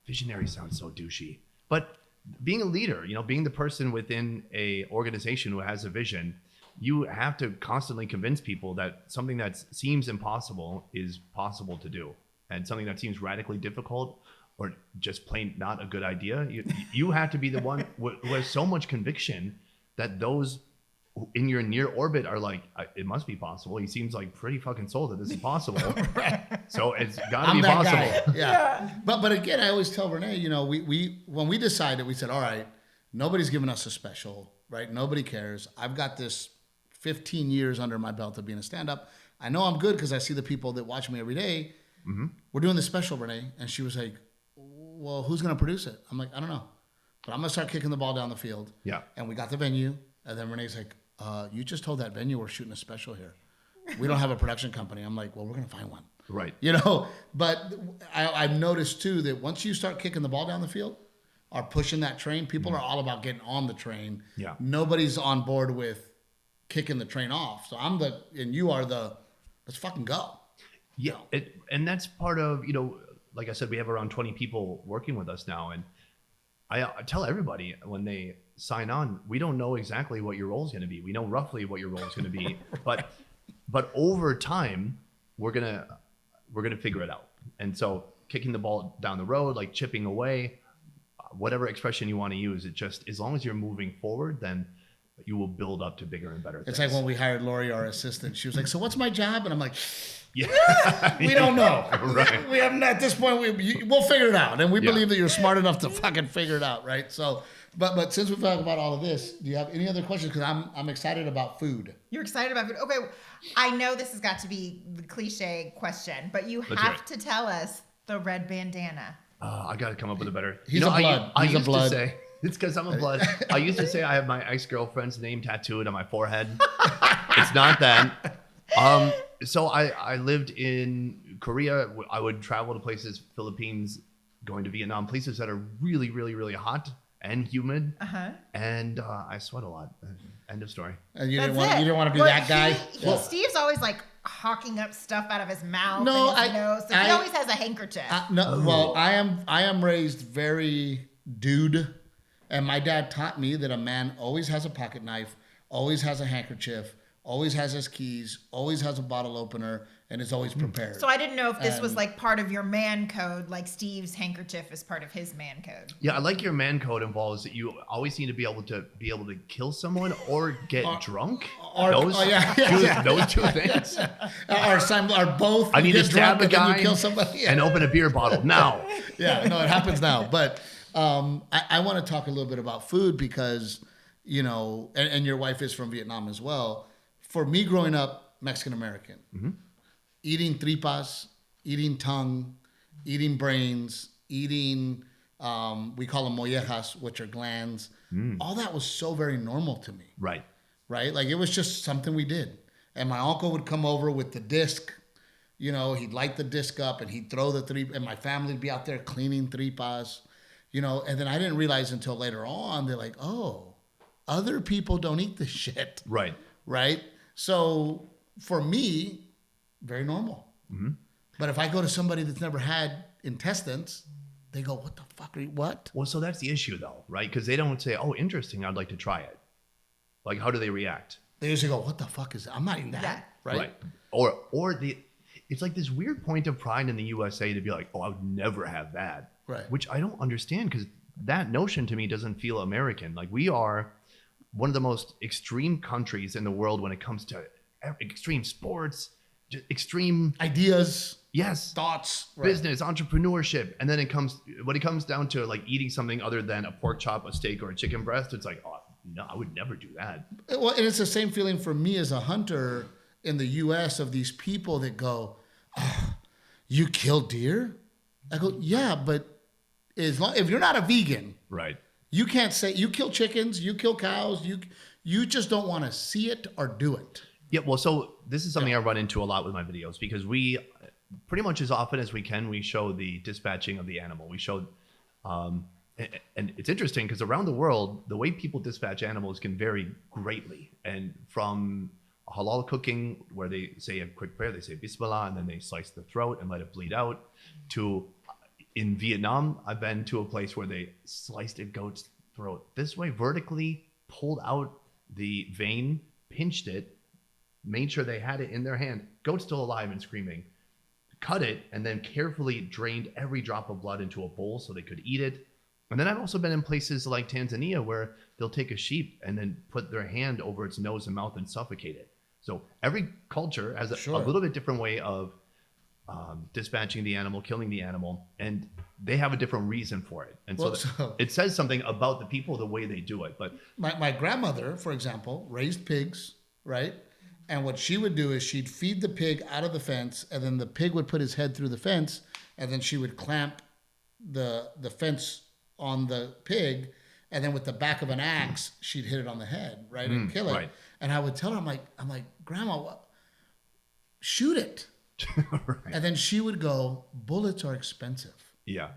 visionary sounds so douchey, but being a leader, being the person within a organization who has a vision, you have to constantly convince people that something that seems impossible is possible to do, and something that seems radically difficult or just plain not a good idea, you have to be the one who has so much conviction that those in your near orbit are like, it must be possible. He seems like pretty fucking sold that this is possible. Right. So it's got to be possible. Guy. Yeah. But again, I always tell Renae, we when we decided, we said, all right, nobody's giving us a special, right? Nobody cares. I've got this 15 years under my belt of being a stand-up. I know I'm good because I see the people that watch me every day. Mm-hmm. We're doing this special, Renae. And she was like, well, who's going to produce it? I'm like, I don't know. But I'm going to start kicking the ball down the field. Yeah. And we got the venue. And then Renae's like, you just told that venue we're shooting a special here. We don't have a production company. I'm like, well, we're going to find one. Right. But I've noticed too that once you start kicking the ball down the field or pushing that train, people are all about getting on the train. Yeah. Nobody's on board with kicking the train off. So and you are let's fucking go. Yeah. And that's part of, like I said, we have around 20 people working with us now. And I tell everybody when they sign on, we don't know exactly what your role is going to be. We know roughly what your role is going to be, but over time, we're going to figure it out. And so kicking the ball down the road, like chipping away, whatever expression you want to use, it just, as long as you're moving forward, then you will build up to bigger and better things. It's like when we hired Lori, our assistant, she was like, so what's my job? And I'm like, Yeah. We don't know. Right. We haven't at this point. We'll figure it out, and we Yeah. believe that you're smart enough to fucking figure it out, right? So, but since we've talked about all of this, do you have any other questions? Because I'm excited about food. You're excited about food. Okay, I know this has got to be the cliche question, but you Let's hear have it. to tell us the red bandana. I got to come up with a better. He's a blood. I He's a used blood. to say it's because I'm a blood. I used to say I have my ex-girlfriend's name tattooed on my forehead. It's not that. So I lived in Korea. I would travel to places, Philippines, going to Vietnam, places that are really, really, really hot and humid. And I sweat a lot. End of story. And you That's didn't want to be But that guy. Steve's always like hawking up stuff out of his mouth No, and his nose. So he always has a handkerchief. No, well, I am raised very dude, and my dad taught me that a man always has a pocket knife, always has a handkerchief, always has his keys, always has a bottle opener, and is always prepared. So I didn't know if this was like part of your man code, like Steve's handkerchief is part of his man code. Yeah, I like your man code involves that you always need to be able to kill someone or get drunk. Those two things. Are both? I need to get stab drunk a and then guy you kill somebody. and open a beer bottle now. Yeah, no, it happens now. But I want to talk a little bit about food because, you know, and your wife is from Vietnam as well. For me growing up, Mexican American, eating tripas, eating tongue, eating brains, eating, we call them mollejas, which are glands. All that was so very normal to me. Right. Right? Like it was just something we did. And my uncle would come over with the disc. You know, he'd light the disc up and he'd throw the three, and my family would be out there cleaning tripas, you know, and then I didn't realize until later on, they're like, oh, other people don't eat this shit. Right. Right? So for me, very normal. But if I go to somebody that's never had intestines, they go, what the fuck are you, what? Well, so that's the issue though, right? Because they don't say, oh, interesting, I'd like to try it. Like, how do they react? They usually go, what the fuck is that? I'm not eating that. Yeah. Right? It's like this weird point of pride in the USA to be like, oh, I would never have that. Right. Which I don't understand because that notion to me doesn't feel American. Like we are one of the most extreme countries in the world when it comes to extreme sports, extreme Ideas, yes, thoughts, right. business, entrepreneurship. And then when it comes down to like eating something other than a pork chop, a steak, or a chicken breast, it's like, oh, no, I would never do that. Well, and it's the same feeling for me as a hunter in the U.S. of these people that go, oh, you kill deer? I go, yeah, but if you're not a vegan, Right. you can't say you kill chickens, you kill cows, you just don't want to see it or do it. Yeah, well, so this is something I run into a lot with my videos because we pretty much as often as we can, we show the dispatching of the animal. We show, and it's interesting because around the world, the way people dispatch animals can vary greatly. And from halal cooking, where they say a quick prayer, they say Bismillah, and then they slice the throat and let it bleed out, to in Vietnam, I've been to a place where they sliced a goat's throat this way, vertically, pulled out the vein, pinched it, made sure they had it in their hand, goat still alive and screaming, cut it, and then carefully drained every drop of blood into a bowl so they could eat it. And then I've also been in places like Tanzania where they'll take a sheep and then put their hand over its nose and mouth and suffocate it. So every culture has a little bit different way of dispatching the animal, killing the animal, and they have a different reason for it. And so it says something about the people, the way they do it. But my grandmother, for example, raised pigs, right? And what she would do is she'd feed the pig out of the fence, and then the pig would put his head through the fence, and then she would clamp the fence on the pig, and then with the back of an axe, she'd hit it on the head, right, and kill it. Right. And I would tell her, I'm like, Grandma, shoot it. Right. And then she would go, bullets are expensive. Yeah.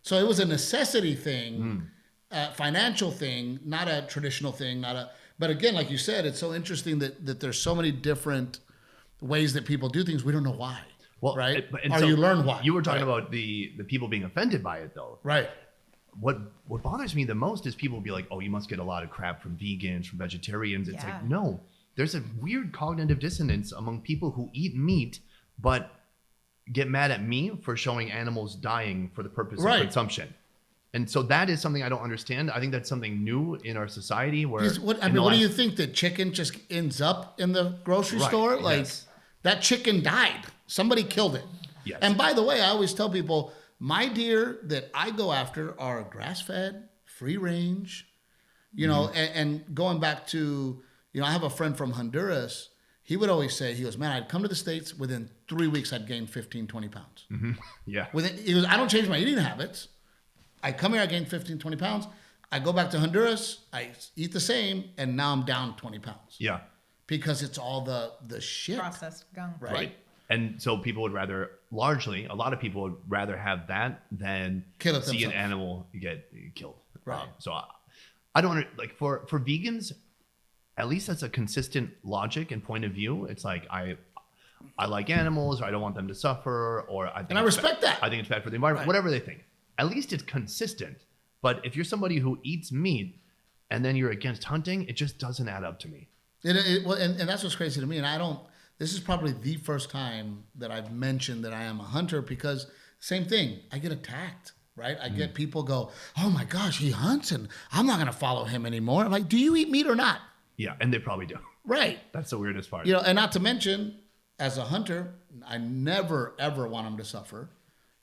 So it was a necessity thing, financial thing, not a traditional thing, but again, like you said, it's so interesting that there's so many different ways that people do things. We don't know why. Well, right? Or you learn why. You were talking about the people being offended by it, though. Right. What bothers me the most is people be like, oh, you must get a lot of crap from vegans, from vegetarians. It's like, no, there's a weird cognitive dissonance among people who eat meat, but get mad at me for showing animals dying for the purpose of consumption. And so that is something I don't understand. I think that's something new in our society where... what do you think? That chicken just ends up in the grocery store? Like, That chicken died. Somebody killed it. Yes. And by the way, I always tell people, my deer that I go after are grass-fed, free range, and going back to, I have a friend from Honduras. He would always say, he goes, man, I'd come to the States, within 3 weeks, I'd gain 15, 20 pounds. Mm-hmm. Yeah. He goes, I don't change my eating habits. I come here, I gain 15, 20 pounds. I go back to Honduras, I eat the same, and now I'm down 20 pounds. Yeah. Because it's all the shit. Processed gunk. Right. And so people would rather, largely, a lot of people would rather have that than see an animal get killed. Right. So I don't, like, for vegans, at least that's a consistent logic and point of view. It's like, I like animals, or I don't want them to suffer, or I respect that. I think it's bad for the environment, whatever they think. At least it's consistent. But if you're somebody who eats meat and then you're against hunting, it just doesn't add up to me. And that's what's crazy to me. And this is probably the first time that I've mentioned that I am a hunter, because same thing, I get attacked, right? I get people go, oh my gosh, he hunts and I'm not going to follow him anymore. I'm like, do you eat meat or not? Yeah, and they probably do. Right. That's the weirdest part. And not to mention, as a hunter, I never, ever want him to suffer.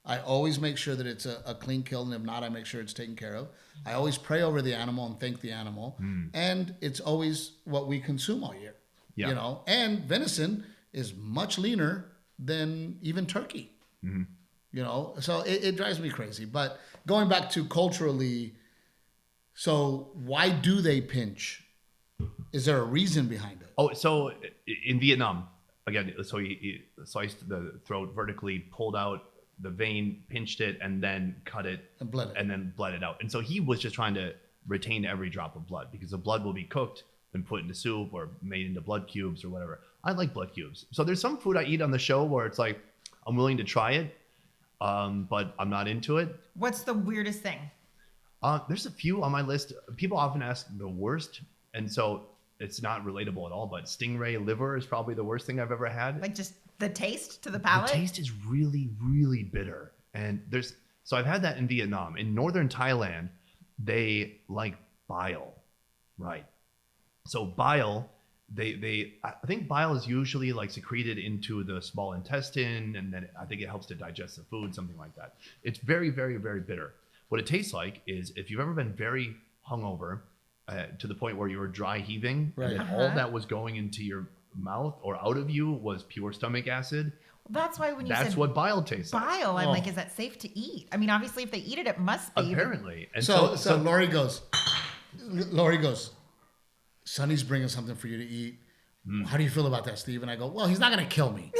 I always make sure that it's a clean kill, and if not, I make sure it's taken care of. I always pray over the animal and thank the animal, and it's always what we consume all year. Yeah. And venison is much leaner than even turkey. So it drives me crazy. But going back to culturally, so why do they pinch? Is there a reason behind it? Oh, so in Vietnam, again, so he sliced the throat vertically, pulled out the vein, pinched it, and then cut it and bled it, and then bled it out. And so he was just trying to retain every drop of blood, because the blood will be cooked and put into soup or made into blood cubes or whatever. I like blood cubes. So there's some food I eat on the show where it's like, I'm willing to try it, but I'm not into it. What's the weirdest thing? There's a few on my list. People often ask the worst, and so it's not relatable at all, but stingray liver is probably the worst thing I've ever had. Like, just the taste to the palate? The taste is really, really bitter. And so I've had that in Vietnam. In northern Thailand, they like bile, right? So bile, I think bile is usually like secreted into the small intestine, and then I think it helps to digest the food, something like that. It's very, very, very bitter. What it tastes like is, if you've ever been very hungover, to the point where you were dry heaving, right, and then all that was going into your mouth or out of you was pure stomach acid. Well, that's why when you said what bile tastes like. Bile, I'm like, is that safe to eat? I mean, obviously, if they eat it, it must be. Apparently. And so Lori goes, Sonny's bringing something for you to eat. How do you feel about that, Steve? And I go, well, he's not going to kill me.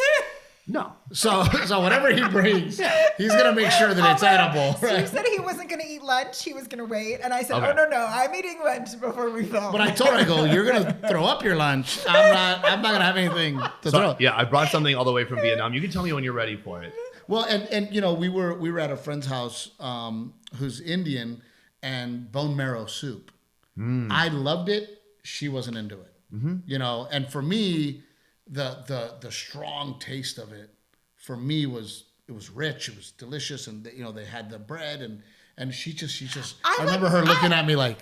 No. So whatever he brings, he's going to make sure that it's edible. Steve said he wasn't going to eat lunch. He was going to wait. And I said, okay. Oh, no, I'm eating lunch before we film. But I told her, I go, you're going to throw up your lunch. I'm not going to have anything to throw. Yeah, I brought something all the way from Vietnam. You can tell me when you're ready for it. Well, and we were at a friend's house who's Indian, and bone marrow soup. I loved it. She wasn't into it. And for me, the strong taste of it for me it was rich, it was delicious, and they had the bread, and she just I remember her looking at me like,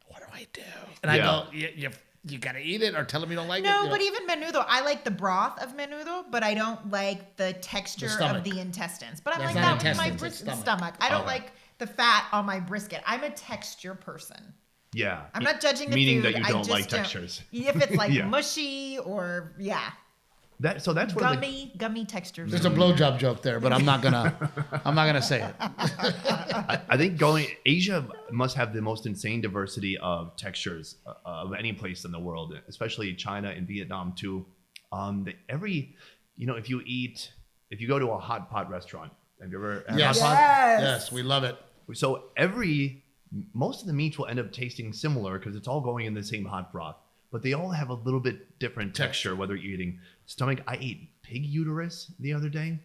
what do I do? And I go, you gotta eat it, or tell them you don't like it. No, but even menudo, I like the broth of menudo, but I don't like the texture of the intestines. But I'm like that with my stomach. I don't like the fat on my brisket. I'm a texture person. Yeah. I'm not judging the meaning food. Meaning that you don't like textures. If it's like mushy or that's gummy textures. There's a blowjob joke there, but I'm not gonna say it. I think Asia must have the most insane diversity of textures of any place in the world, especially China and Vietnam too. If you go to a hot pot restaurant, have you ever had hot pot? Yes, we love it. So most of the meats will end up tasting similar because it's all going in the same hot broth, but they all have a little bit different texture, whether you're eating stomach. I ate pig uterus the other day,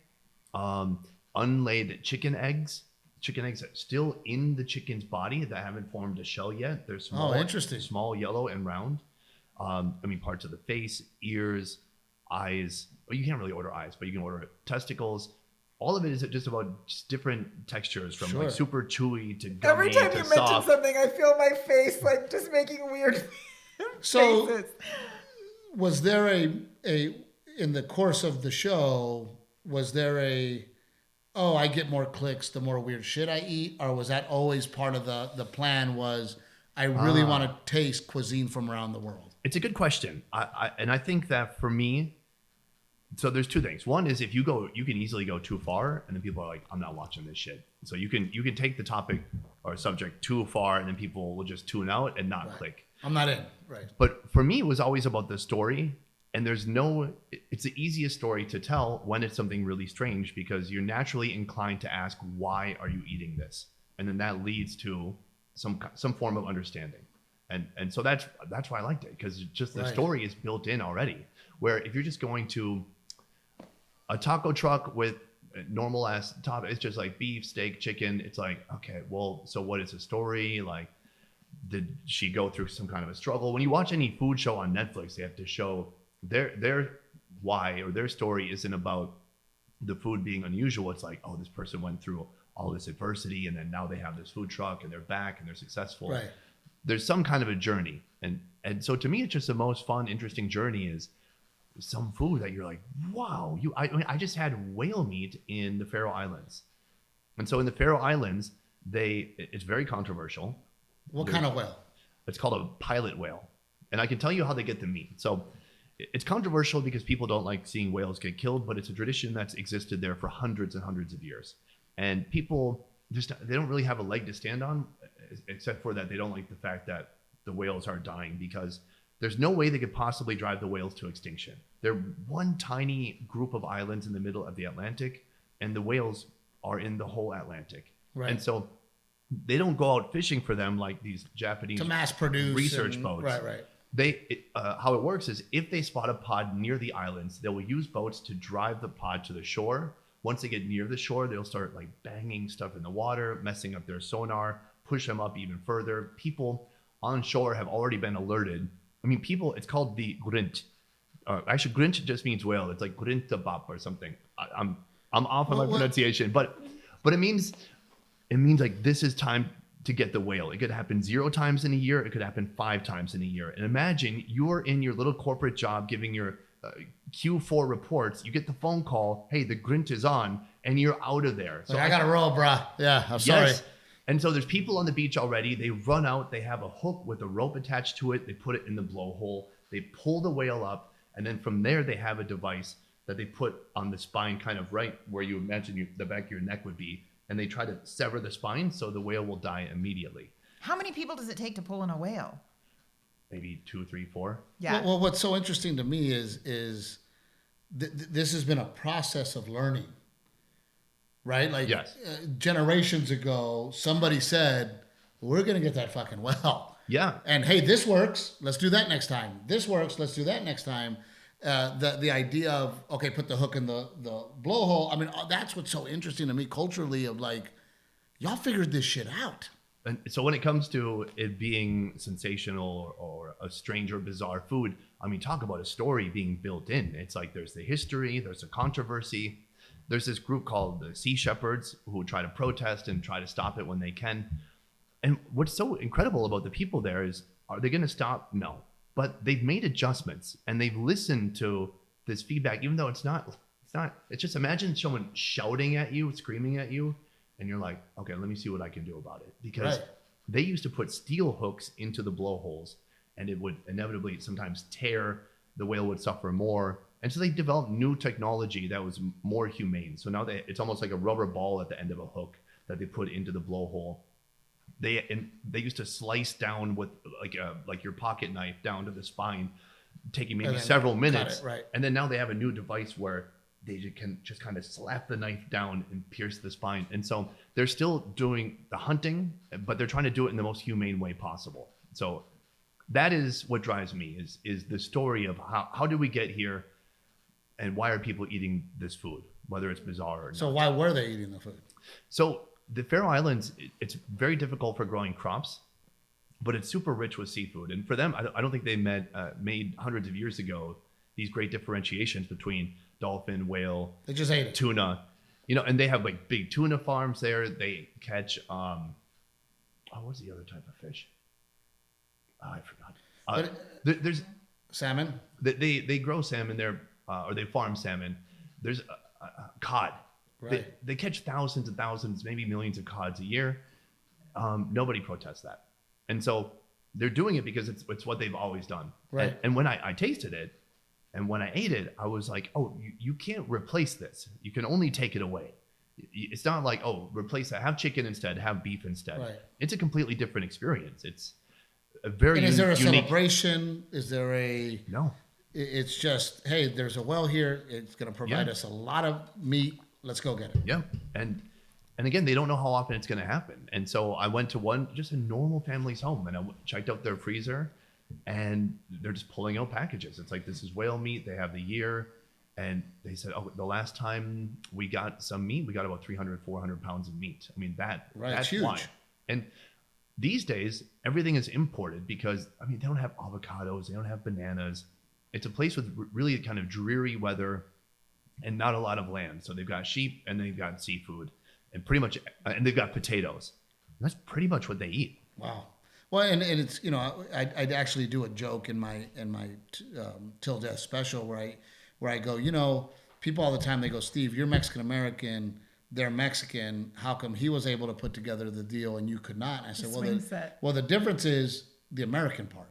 unlaid chicken eggs still in the chicken's body that haven't formed a shell yet. They're small, interesting, small, yellow and round. Parts of the face, ears, eyes. Well, you can't really order eyes, but you can order testicles. All of it is just about different textures, from like super chewy to gummy. Every time you mention something, I feel my face like just making weird so faces. Was there a in the course of the show, was there I get more clicks the more weird shit I eat, or was that always part of the plan? Was I really want to taste cuisine from around the world? It's a good question. I think that for me, so there's two things. One is if you can easily go too far, and then people are like, I'm not watching this shit. So you can take the topic or subject too far, and then people will just tune out and not click. I'm not in, right? But for me, it was always about the story. And it's the easiest story to tell when it's something really strange, because you're naturally inclined to ask, why are you eating this? And then that leads to some form of understanding. And so that's why I liked it, because just the story is built in already. Where if you're just going to a taco truck with normal ass top, it's just like beef, steak, chicken. It's like, okay, well, so what is the story? Like, did she go through some kind of a struggle? When you watch any food show on Netflix, they have to show their why, or their story isn't about the food being unusual. It's like, oh, this person went through all this adversity, and then now they have this food truck and they're back and they're successful. Right. There's some kind of a journey. And so to me, it's just the most fun, interesting journey is some food that you're like, wow, I just had whale meat in the Faroe Islands. And so in the Faroe Islands, it's very controversial. What kind of whale? It's called a pilot whale. And I can tell you how they get the meat. So it's controversial because people don't like seeing whales get killed, but it's a tradition that's existed there for hundreds and hundreds of years. And people they don't really have a leg to stand on, except for that they don't like the fact that the whales are dying, because there's no way they could possibly drive the whales to extinction. They're one tiny group of islands in the middle of the Atlantic, and the whales are in the whole Atlantic. Right. And so they don't go out fishing for them like these Japanese to mass produce research boats. Right. How it works is if they spot a pod near the islands, they will use boats to drive the pod to the shore. Once they get near the shore, they'll start like banging stuff in the water, messing up their sonar, push them up even further. People on shore have already been alerted. I mean, it's called the grint. Actually, grint just means whale. It's like grintabap or something. I'm off on my pronunciation, but it means like this is time to get the whale. It could happen 0 times in a year. It could happen 5 times in a year. And imagine you're in your little corporate job giving your Q4 reports. You get the phone call, hey, the grint is on, and you're out of there. So I got to roll, bruh. Yeah, I'm sorry. Yes. And so there's people on the beach already. They run out. They have a hook with a rope attached to it. They put it in the blowhole. They pull the whale up. And then from there, they have a device that they put on the spine, kind of right where you imagine the back of your neck would be. And they try to sever the spine so the whale will die immediately. How many people does it take to pull in a whale? Maybe 2, 3, 4. Yeah. Well, what's so interesting to me is this has been a process of learning, right? Like yes. Generations ago, somebody said, we're going to get that fucking well. Yeah. And hey, this works. Let's do that next time. This works. Let's do that next time. The idea of, okay, put the hook in the blowhole. I mean, that's what's so interesting to me culturally, of like, y'all figured this shit out. And so when it comes to it being sensational or a strange or bizarre food, I mean, talk about a story being built in. It's like there's the history, there's a controversy. There's this group called the Sea Shepherds who try to protest and try to stop it when they can. And what's so incredible about the people there is, are they going to stop? No. But they've made adjustments and they've listened to this feedback, even though it's just imagine someone shouting at you, screaming at you, and you're like, okay, let me see what I can do about it. Because they used to put steel hooks into the blowholes, and it would inevitably sometimes tear, the whale would suffer more. And so they developed new technology that was more humane. So now it's almost like a rubber ball at the end of a hook that they put into the blowhole. They used to slice down with like your pocket knife down to the spine, taking maybe several minutes. Right. And then now they have a new device where they can just kind of slap the knife down and pierce the spine. And so they're still doing the hunting, but they're trying to do it in the most humane way possible. So that is what drives me is the story of how did we get here, and why are people eating this food, whether it's bizarre or not. So why were they eating the food? So the Faroe Islands, it's very difficult for growing crops, but it's super rich with seafood. And for them, I don't think they made hundreds of years ago these great differentiations between dolphin, whale, they just ate it. Tuna, and they have like big tuna farms there. They catch, what's the other type of fish? Oh, I forgot. There's salmon. They grow salmon there. or they farm salmon. There's cod. Right. They catch thousands and thousands, maybe millions of cods a year. Nobody protests that. And so they're doing it because it's what they've always done. Right. And when I tasted it and when I ate it, I was like, oh, you can't replace this. You can only take it away. It's not like, oh, replace that. Have chicken instead. Have beef instead. Right. It's a completely different experience. It's a very And is there a unique... celebration? Is there a... No. It's just, hey, there's a well here. It's going to provide us a lot of meat. Let's go get it. Yeah. And again, they don't know how often it's going to happen. And so I went to just a normal family's home, and I checked out their freezer, and they're just pulling out packages. It's like, this is whale meat. They have the year. And they said, oh, the last time we got some meat, we got about 300, 400 pounds of meat. I mean, that's huge. why. And these days, everything is imported because, I mean, they don't have avocados. They don't have bananas. It's a place with really kind of dreary weather and not a lot of land. So they've got sheep and they've got seafood and pretty much, and they've got potatoes. And that's pretty much what they eat. Wow. Well, and it's, you know, I'd actually do a joke in my Till Death special where I go, you know, people all the time, they go, Steve, you're Mexican-American, they're Mexican. How come he was able to put together the deal and you could not? And I said, well, the difference is the American part.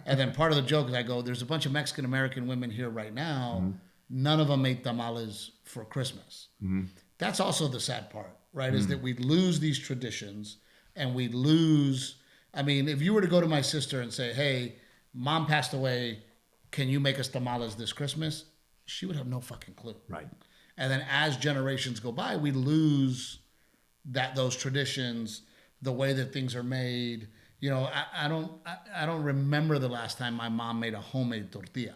And then part of the joke is I go, there's a bunch of Mexican-American women here right now. Mm-hmm. None of them make tamales for Christmas. Mm-hmm. That's also the sad part, right? Mm-hmm. Is that we lose these traditions and we lose, I mean, if you were to go to my sister and say, hey, mom passed away, can you make us tamales this Christmas? She would have no fucking clue. Right. And then as generations go by, we lose those traditions, the way that things are made. You know, I don't remember the last time my mom made a homemade tortilla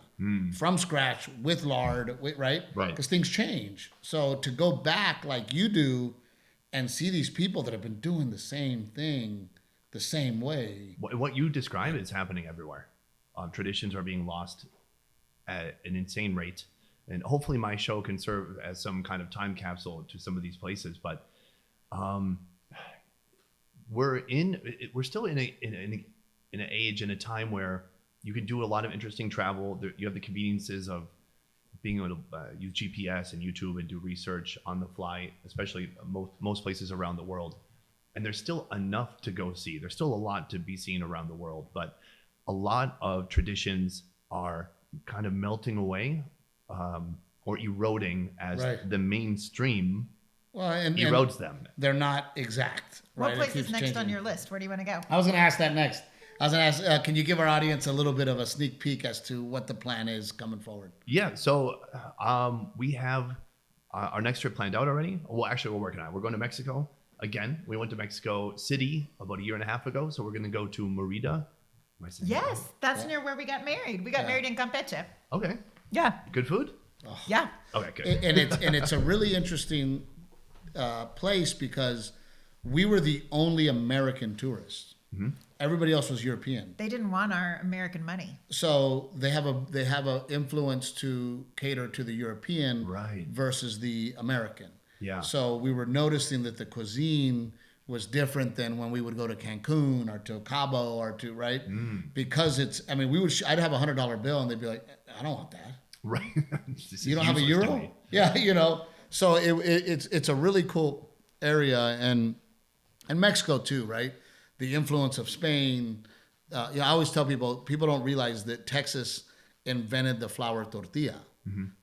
from scratch with lard, right? Right. Because things change. So to go back like you do and see these people that have been doing the same thing the same way. What you describe is happening everywhere. Traditions are being lost at an insane rate. And hopefully my show can serve as some kind of time capsule to some of these places. But we're still in an age and a time where you can do a lot of interesting travel. You have the conveniences of being able to use GPS and YouTube and do research on the fly, especially most places around the world. And there's still enough to go see. There's still a lot to be seen around the world, but a lot of traditions are kind of melting away or eroding as the mainstream erodes them. They're not exact. What right? place is next on your list? Where do you want to go? I was going to ask that next. I was going to ask, can you give our audience a little bit of a sneak peek as to what the plan is coming forward? Yeah, so we have our next trip planned out already. Well, actually, we're working on it. We're going to Mexico again. We went to Mexico City about a year and a half ago, so we're going to go to Merida. Yes, that's near where we got married. We got married in Campeche. Okay. Yeah. Good food? Oh. Yeah. Okay, good. And it's a really interesting place because we were the only American tourists. Mm-hmm. Everybody else was European. They didn't want our American money. So they have a influence to cater to the European versus the American. Yeah. So we were noticing that the cuisine was different than when we would go to Cancun or to Cabo or to because I'd have $100 bill and they'd be like, I don't want that. Right. You don't have a euro? Yeah, you know. So it's a really cool area and Mexico too, right? The influence of Spain. I always tell people don't realize that Texas invented the flour tortilla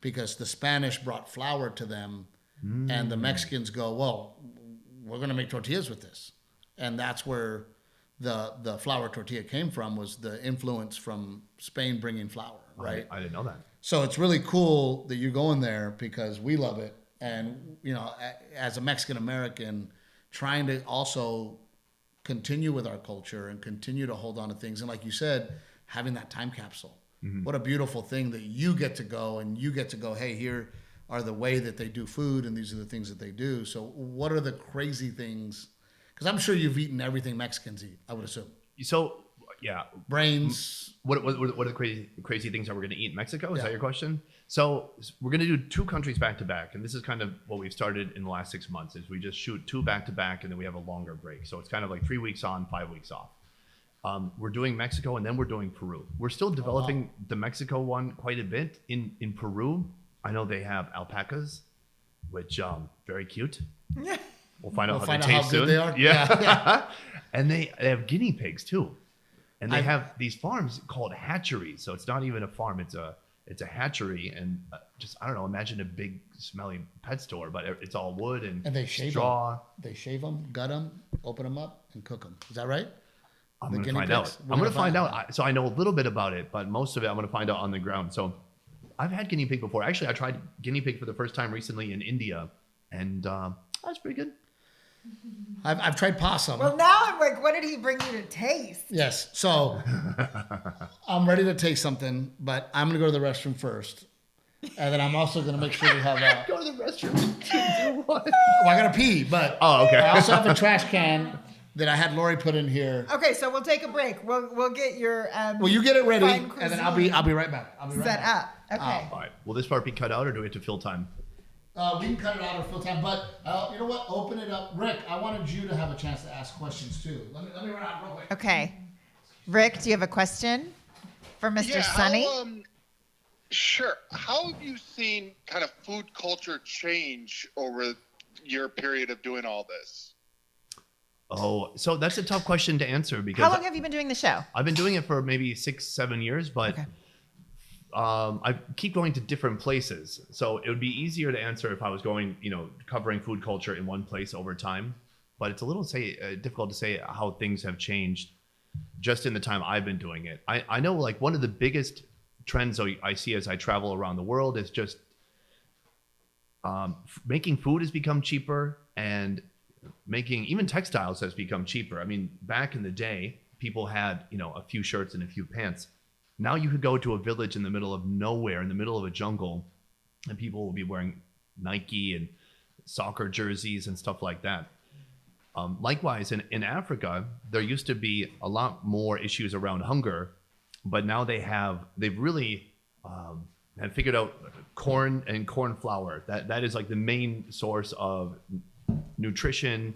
because the Spanish brought flour to them and the Mexicans go, well, we're going to make tortillas with this. And that's where the flour tortilla came from, was the influence from Spain bringing flour, right? I didn't know that. So it's really cool that you're going there because we love it. And, you know, as a Mexican American, trying to also continue with our culture and continue to hold on to things. And like you said, having that time capsule. Mm-hmm. What a beautiful thing that you get to go and you get to go, hey, here are the way that they do food and these are the things that they do. So what are the crazy things? Because I'm sure you've eaten everything Mexicans eat, I would assume. So, yeah. Brains. What are the crazy things that we're going to eat in Mexico? Is that your question? So we're going to do 2 countries back to back. And this is kind of what we've started in the last 6 months is we just shoot 2 back to back and then we have a longer break. So it's kind of like 3 weeks on, 5 weeks off. We're doing Mexico, and then we're doing Peru. We're still developing the Mexico one quite a bit. In Peru, I know they have alpacas, which very cute. Yeah. We'll find out We'll how find they out how taste good soon. they are. Yeah. And they have guinea pigs too. And they have these farms called hatcheries. So it's not even a farm, it's a hatchery, and just, I don't know, imagine a big smelly pet store, but it's all wood and they shave straw. them. They shave them, gut them, open them up, and cook them. Is that right? I'm going to find out. I'm going to find out. So I know a little bit about it, but most of it I'm going to find out on the ground. So I've had guinea pig before. Actually, I tried guinea pig for the first time recently in India, and that's pretty good. I've tried possum. Well, now I'm like, what did he bring you to taste? Yes. So I'm ready to taste something, but I'm going to go to the restroom first. And then I'm also going to make sure we have Go to the restroom to do what? well, I got to pee, but Okay. I also have a trash can that I had Lori put in here. Okay, so we'll take a break. We'll get your Well, you get it ready, fine and then I'll be right back. I'll be right set back. up. Okay. All right. Will this part be cut out, or do we have to fill time? We can cut it out or fill time, but you know what? Open it up. Rick, I wanted you to have a chance to ask questions too. Let me run out real quick. Okay. Rick, do you have a question for Mr. Sonny? Sure. How have you seen kind of food culture change over your period of doing all this? Oh, so that's a tough question to answer because How long have you been doing the show? I've been doing it for maybe 6-7 years, but Okay. I keep going to different places. So it would be easier to answer if I was going, covering food culture in one place over time. But it's a little difficult to say how things have changed just in the time I've been doing it. I know like one of the biggest trends I see as I travel around the world is just making food has become cheaper, and making even textiles has become cheaper. I mean, back in the day, people had, a few shirts and a few pants. Now you could go to a village in the middle of nowhere, in the middle of a jungle, and people will be wearing Nike and soccer jerseys and stuff like that. Likewise, in Africa, there used to be a lot more issues around hunger, but now they've really have figured out corn and corn flour. That is like the main source of nutrition,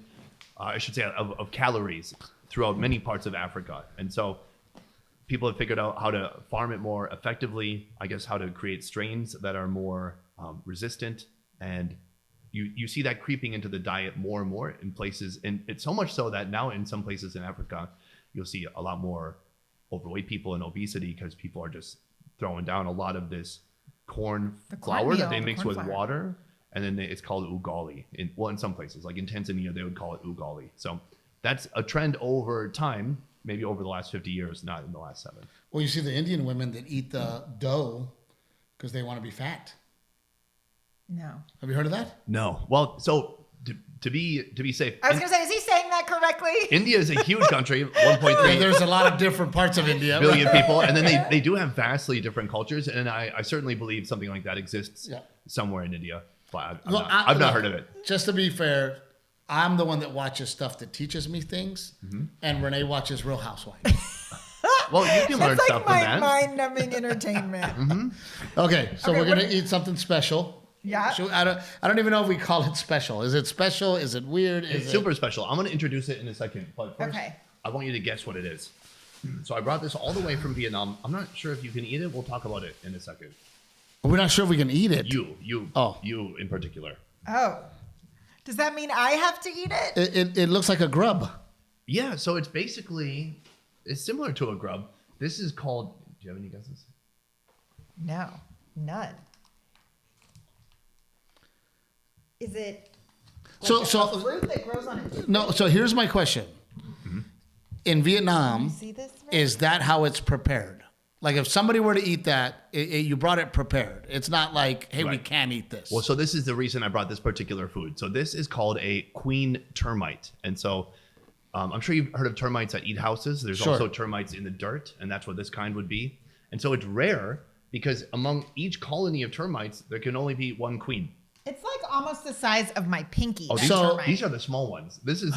I should say, of calories throughout many parts of Africa. And so people have figured out how to farm it more effectively, I guess how to create strains that are more resistant. And you see that creeping into the diet more and more in places. And it's so much so that now in some places in Africa, you'll see a lot more overweight people and obesity because people are just throwing down a lot of this corn flour that they mix with water. And then it's called ugali. In some places, like in Tanzania, they would call it ugali. So that's a trend over time, maybe over the last 50 years, not in the last 7. Well, you see the Indian women that eat the dough because they want to be fat. No. Have you heard of that? No. Well, so to be safe, I was going to say, is he saying that correctly? India is a huge country, 1.3 There's a lot of different parts of India. billion people, and then they do have vastly different cultures, and I certainly believe something like that exists somewhere in India. But I've not heard of it. Just to be fair, I'm the one that watches stuff that teaches me things, and Renae watches Real Housewives. Well, you can learn It's stuff from like that. my mind-numbing entertainment. Okay, so Okay, we're gonna eat something special. Yeah. I don't even know if we call it special. Is it special? Is it weird? It's super special. I'm going to introduce it in a second, but first, Okay. I want you to guess what it is. So I brought this all the way from Vietnam. I'm not sure if you can eat it. We'll talk about it in a second. We're not sure if we can eat it. You in particular. Oh. Does that mean I have to eat it? It looks like a grub. Yeah, so it's similar to a grub. This is called, do you have any guesses? No. None. Is it like a fruit that grows on a tree? No, so here's my question. In Vietnam, See this, Rick? is that how it's prepared? Like if somebody were to eat that, you brought it prepared. It's not like, hey, we Right. can't eat this. Well, so this is the reason I brought this particular food. So this is called a queen termite. And so I'm sure you've heard of termites that eat houses. There's Sure. also termites in the dirt, and that's what this kind would be. And so it's rare because among each colony of termites, there can only be one queen. It's like almost the size of my pinky. Oh, that So- termite. these are the small ones. This is...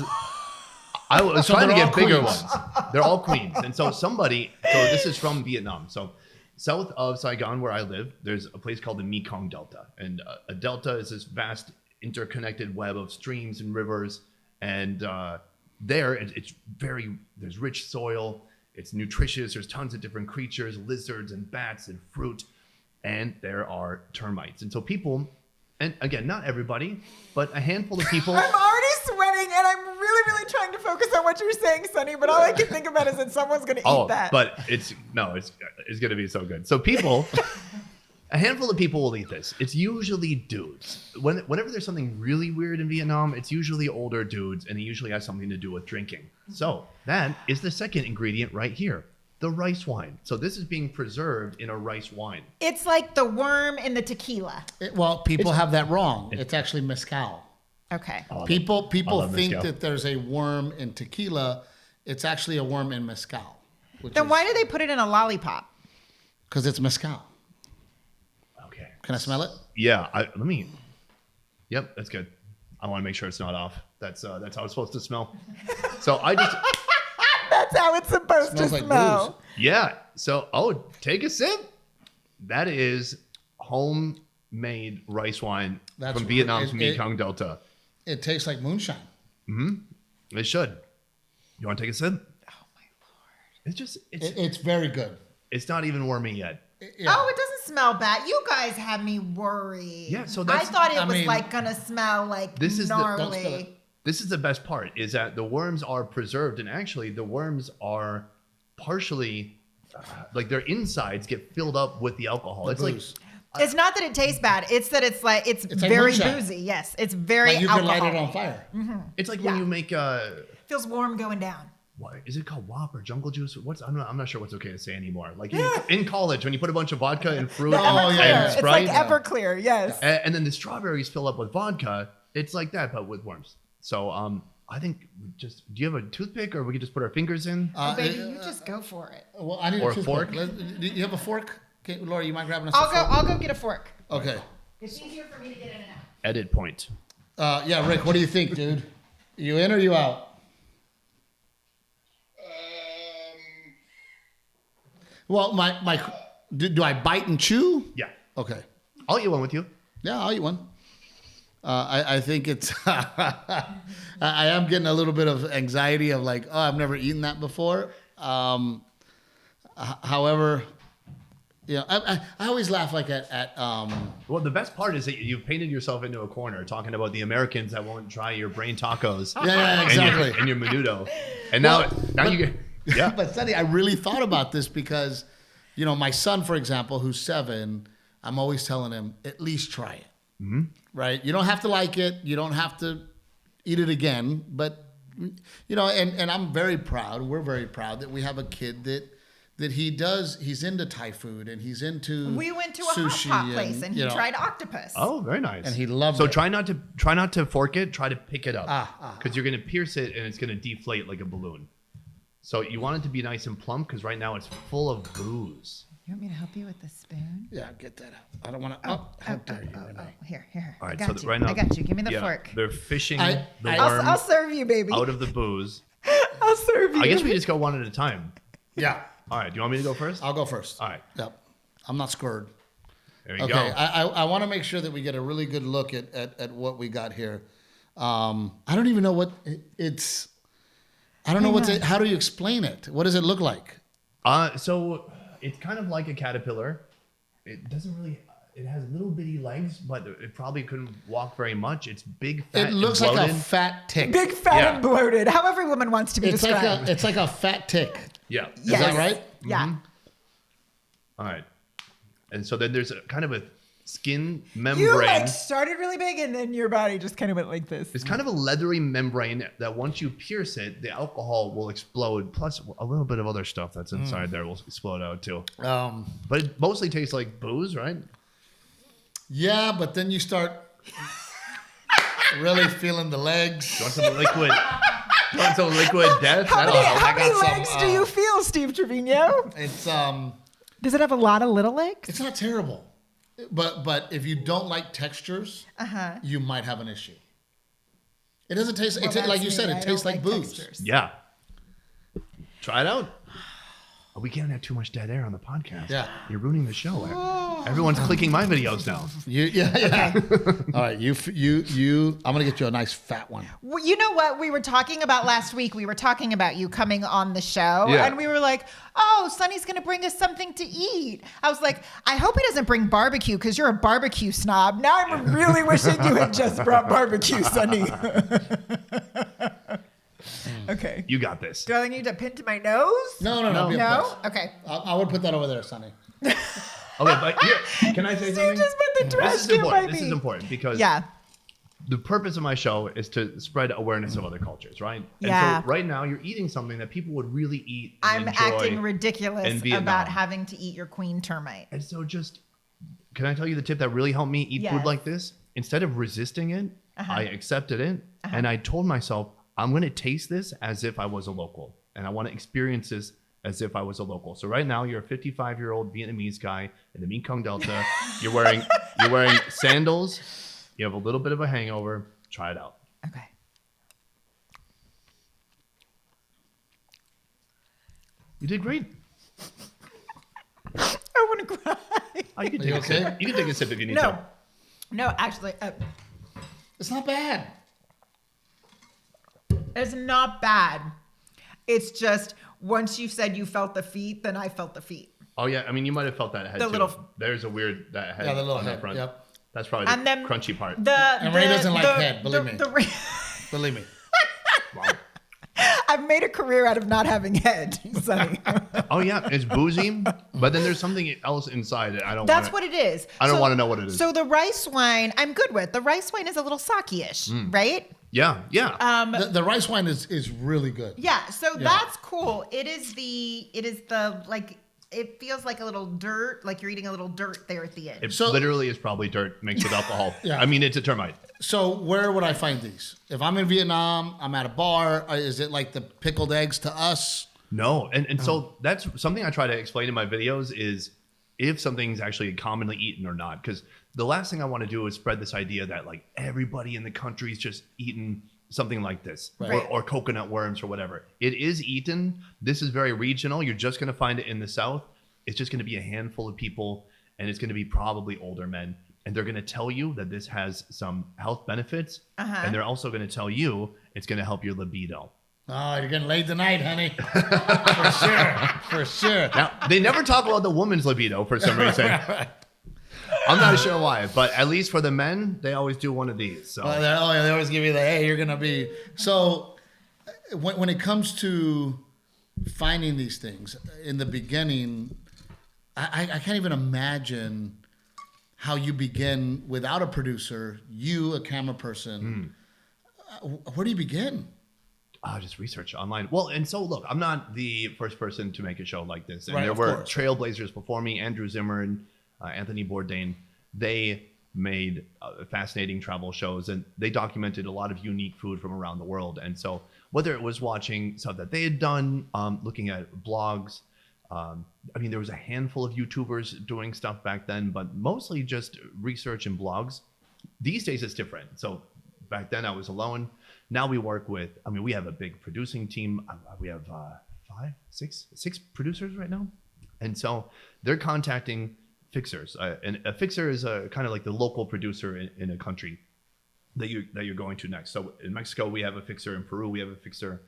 I was So trying to they're get all bigger queens. ones. They're all queens. And so this is from Vietnam. So south of Saigon, where I live, there's a place called the Mekong Delta. And a delta is this vast interconnected web of streams and rivers. And there's rich soil. It's nutritious. There's tons of different creatures, lizards and bats and fruit, and there are termites. And so people, and again, not everybody, but a handful of people. I'm already sweating, and I'm really trying to focus on what you're saying, Sonny. But all I can think about is that someone's going to eat that. But it's going to be so good. So people. A handful of people will eat this. It's usually dudes. Whenever there's something really weird in Vietnam, it's usually older dudes, and it usually has something to do with drinking. So that is the second ingredient right here, the rice wine. So this is being preserved in a rice wine. It's like the worm in the tequila. People have that wrong. It's actually mezcal. Okay. People think mezcal. that there's a worm in tequila. It's actually a worm in mezcal. Then why do they put it in a lollipop? Because it's mezcal. Can I smell it? Yeah, Yep, that's good. I want to make sure it's not off. That's how it's supposed to smell. So That's how it's supposed to smell. Booze. Yeah. So take a sip. That is homemade rice wine from Vietnam's Mekong Delta. It tastes like moonshine. It should. You want to take a sip? Oh my Lord! It's very good. It's not even wormy yet. Yeah. Oh, it doesn't smell bad. You guys had me worried. Yeah, so I thought it was gonna smell like this is gnarly. This is the best part, is that the worms are preserved, and actually the worms are partially, like their insides get filled up with the alcohol. It's booze. It's not that it tastes bad. It's that it's very moonshine. boozy. Yes, it's very Like you alcoholic. can light it on fire. It's like when you make Feels warm going down. what is it called? WAP or jungle juice? I'm not sure what's okay to say anymore. Like in college, when you put a bunch of vodka and fruit and It's Sprite, like Everclear. Yes. and then the strawberries fill up with vodka. It's like that, but with worms. So I think do you have a toothpick, or we could just put our fingers in? Baby, you just go for it. Well, I need Or a a fork? toothpick. Do you have a fork? Okay, Laura, you mind grabbing us a fork? I'll go get a fork. Okay. It's easier for me to get in and out. Edit point. Yeah, Rick, what do you think, dude? You in or you out? Well, do I bite and chew? Yeah. Okay. I'll eat one with you. Yeah, I'll eat one. I think it's. I am getting a little bit of anxiety of like, oh, I've never eaten that before. However, I always laugh like at. Well, the best part is that you've painted yourself into a corner talking about the Americans that won't try your brain tacos. Yeah, exactly. And your menudo, and now you get. Yeah. But Sonny, I really thought about this because, my son, for example, who's 7, I'm always telling him, at least try it. Mm-hmm. Right? You don't have to like it. You don't have to eat it again. But, and I'm very proud. We're very proud that we have a kid that he's into Thai food and he's into We went to a sushi hot pot place and he tried octopus. Oh, very nice. And he loved it. So try not to fork it. Try to pick it up because you're going to pierce it and it's going to deflate like a balloon. So you want it to be nice and plump because right now it's full of booze. You want me to help you with the spoon? Yeah, get that out. I don't want to. How dare you? Here. All right, I got so you. right now, I got you. Give me the fork. They're fishing the worm I'll serve you, baby. out of the booze. I'll serve you. I guess we just go one at a time. Yeah. All right. Do you want me to go first? I'll go first. All right. Yep. I'm not scared. There you Okay. go. I want to make sure that we get a really good look at what we got here. I don't even know what it's. I don't know how do you explain it? What does it look like? So it's kind of like a caterpillar. It doesn't really. It has little bitty legs, but it probably couldn't walk very much. It's big, fat, It looks and like bloated. a fat tick. Big, fat, and bloated. How every woman wants to be described. It's like a fat tick. Yeah. Is that right? Yeah. Mm-hmm. All right. And so then there's a kind of a skin membrane. You started really big and then your body just kind of went like this. It's kind of a leathery membrane that once you pierce it, the alcohol will explode. Plus a little bit of other stuff that's inside there will explode out too. But it mostly tastes like booze, right? Yeah, but then you start really feeling the legs. You want some liquid? You want some liquid death? How many legs do you feel, Steve Trevino? It's Does it have a lot of little legs? It's not terrible. But if you don't like textures, you might have an issue. It doesn't taste like you said. It tastes like booze. Textures. Yeah. Try it out. We can't have too much dead air on the podcast. Yeah. You're ruining the show. Everyone's clicking my videos now. Yeah. All right, you. I'm gonna get you a nice fat one. Well, you know what we were talking about last week? We were talking about you coming on the show, and we were like, "Oh, Sonny's gonna bring us something to eat." I was like, "I hope he doesn't bring barbecue because you're a barbecue snob." Now I'm really wishing you had just brought barbecue, Sonny. Okay. You got this. Do I need to pin to my nose? No. No? Okay. I would put that over there, Sonny. Okay, but here, can I say something? You just put the trash can by me. This is important because the purpose of my show is to spread awareness of other cultures, right? Yeah. And so right now you're eating something that people would really eat and I'm enjoy acting ridiculous in Vietnam. about having to eat your queen termite. And so can I tell you the tip that really helped me eat food like this? Instead of resisting it, I accepted it. And I told myself, I'm going to taste this as if I was a local. And I want to experience this as if I was a local. So right now you're a 55-year-old Vietnamese guy in the Mekong Delta. You're wearing sandals. You have a little bit of a hangover. Try it out. Okay. You did great. I want to cry. Oh, you can take a sip. You can take a sip if you need No. to. No, actually, It's not bad. it's not bad. It's just once you said you felt the feet, then I felt the feet. Oh yeah, I mean you might have felt that head too. There's a weird that head. Yeah, the little on head. the front. Yep. That's probably And the then crunchy part. And Ray doesn't like head, believe me. Believe me. Wow. I've made a career out of not having head, Sonny. Oh yeah, it's boozy, but then there's something else inside it. That's what it is. I don't want to know what it is. So the rice wine, I'm good with. The rice wine is a little sake-ish, right? Yeah. The rice wine is really good. Yeah, so that's cool. It is the like it feels like a little dirt, like you're eating a little dirt there at the end. It literally is probably dirt mixed with alcohol. Yeah. I mean, it's a termite. So where would I find these? If I'm in Vietnam, I'm at a bar. Is it like the pickled eggs to us? No, and so that's something I try to explain in my videos is if something's actually commonly eaten or not. Because the last thing I want to do is spread this idea that like everybody in the country is just eating something like this, Right. or coconut worms or whatever. It is eaten. This is very regional. You're just going to find it in the South. It's just going to be a handful of people, and it's going to be probably older men. And they're going to tell you that this has some health benefits, and they're also going to tell you it's going to help your libido. Oh, you're getting laid tonight, honey. For sure. Now, they never talk about the woman's libido for some reason. I'm not sure why, but at least for the men, they always do one of these. So. They always give you the, hey, you're going to be. So when it comes to finding these things, in the beginning, I can't even imagine how you begin without a producer, you, a camera person. Where do you begin? Just research online. Well, and so look, I'm not the first person to make a show like this. And Right, there of were course. trailblazers before me, Andrew Zimmern, Anthony Bourdain. They made fascinating travel shows, and they documented a lot of unique food from around the world. And so whether it was watching stuff that they had done, looking at blogs, I mean, there was a handful of YouTubers doing stuff back then, but mostly just research and blogs. These days it's different. So back then I was alone. Now we work with, I mean, we have a big producing team. We have six producers right now. And so they're contacting fixers. And a fixer is kind of like the local producer in a country that you're going to next. So in Mexico, we have a fixer. In Peru, we have a fixer.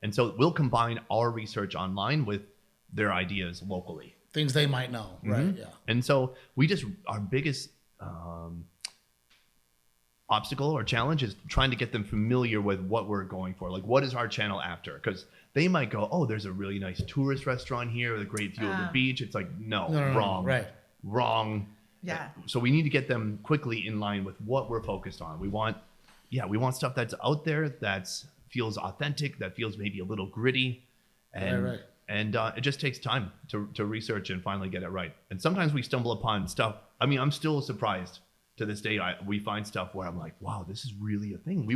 And so we'll combine our research online with their ideas locally. Things they might know, right? Yeah. And so our biggest obstacle or challenge is trying to get them familiar with what we're going for. Like, what is our channel after? Because they might go, oh, there's a really nice tourist restaurant here with a great view of the beach. It's like, no, wrong. Right. Wrong. Yeah. So we need to get them quickly in line with what we're focused on. We want stuff that's out there, that feels authentic, that feels maybe a little gritty. And, Right. And it just takes time to research and finally get it right. And sometimes we stumble upon stuff. I mean, I'm still surprised to this day. We find stuff where I'm like, wow, this is really a thing.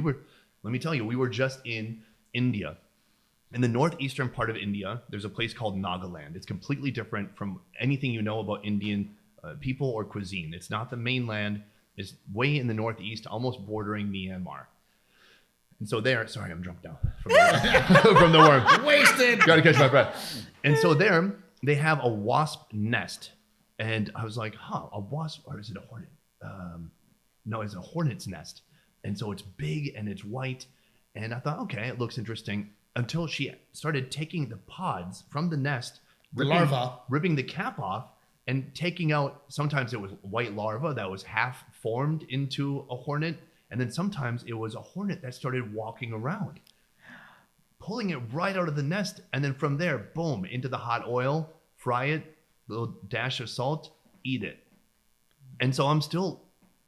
Let me tell you, we were just in India. In the northeastern part of India, there's a place called Nagaland. It's completely different from anything you know about Indian people or cuisine. It's not the mainland. It's way in the northeast, almost bordering Myanmar. And so sorry, I'm drunk now from the worm. Wasted. Got to catch my breath. And so there, they have a wasp nest. And I was like, a wasp, or is it a hornet? No, it's a hornet's nest. And so it's big and it's white. And I thought, okay, it looks interesting. Until she started taking the pods from the nest, ripping the cap off and taking out, sometimes it was white larva that was half formed into a hornet. And then sometimes it was a hornet that started walking around, pulling it right out of the nest. And then from there, boom, into the hot oil, fry it, little dash of salt, eat it. And so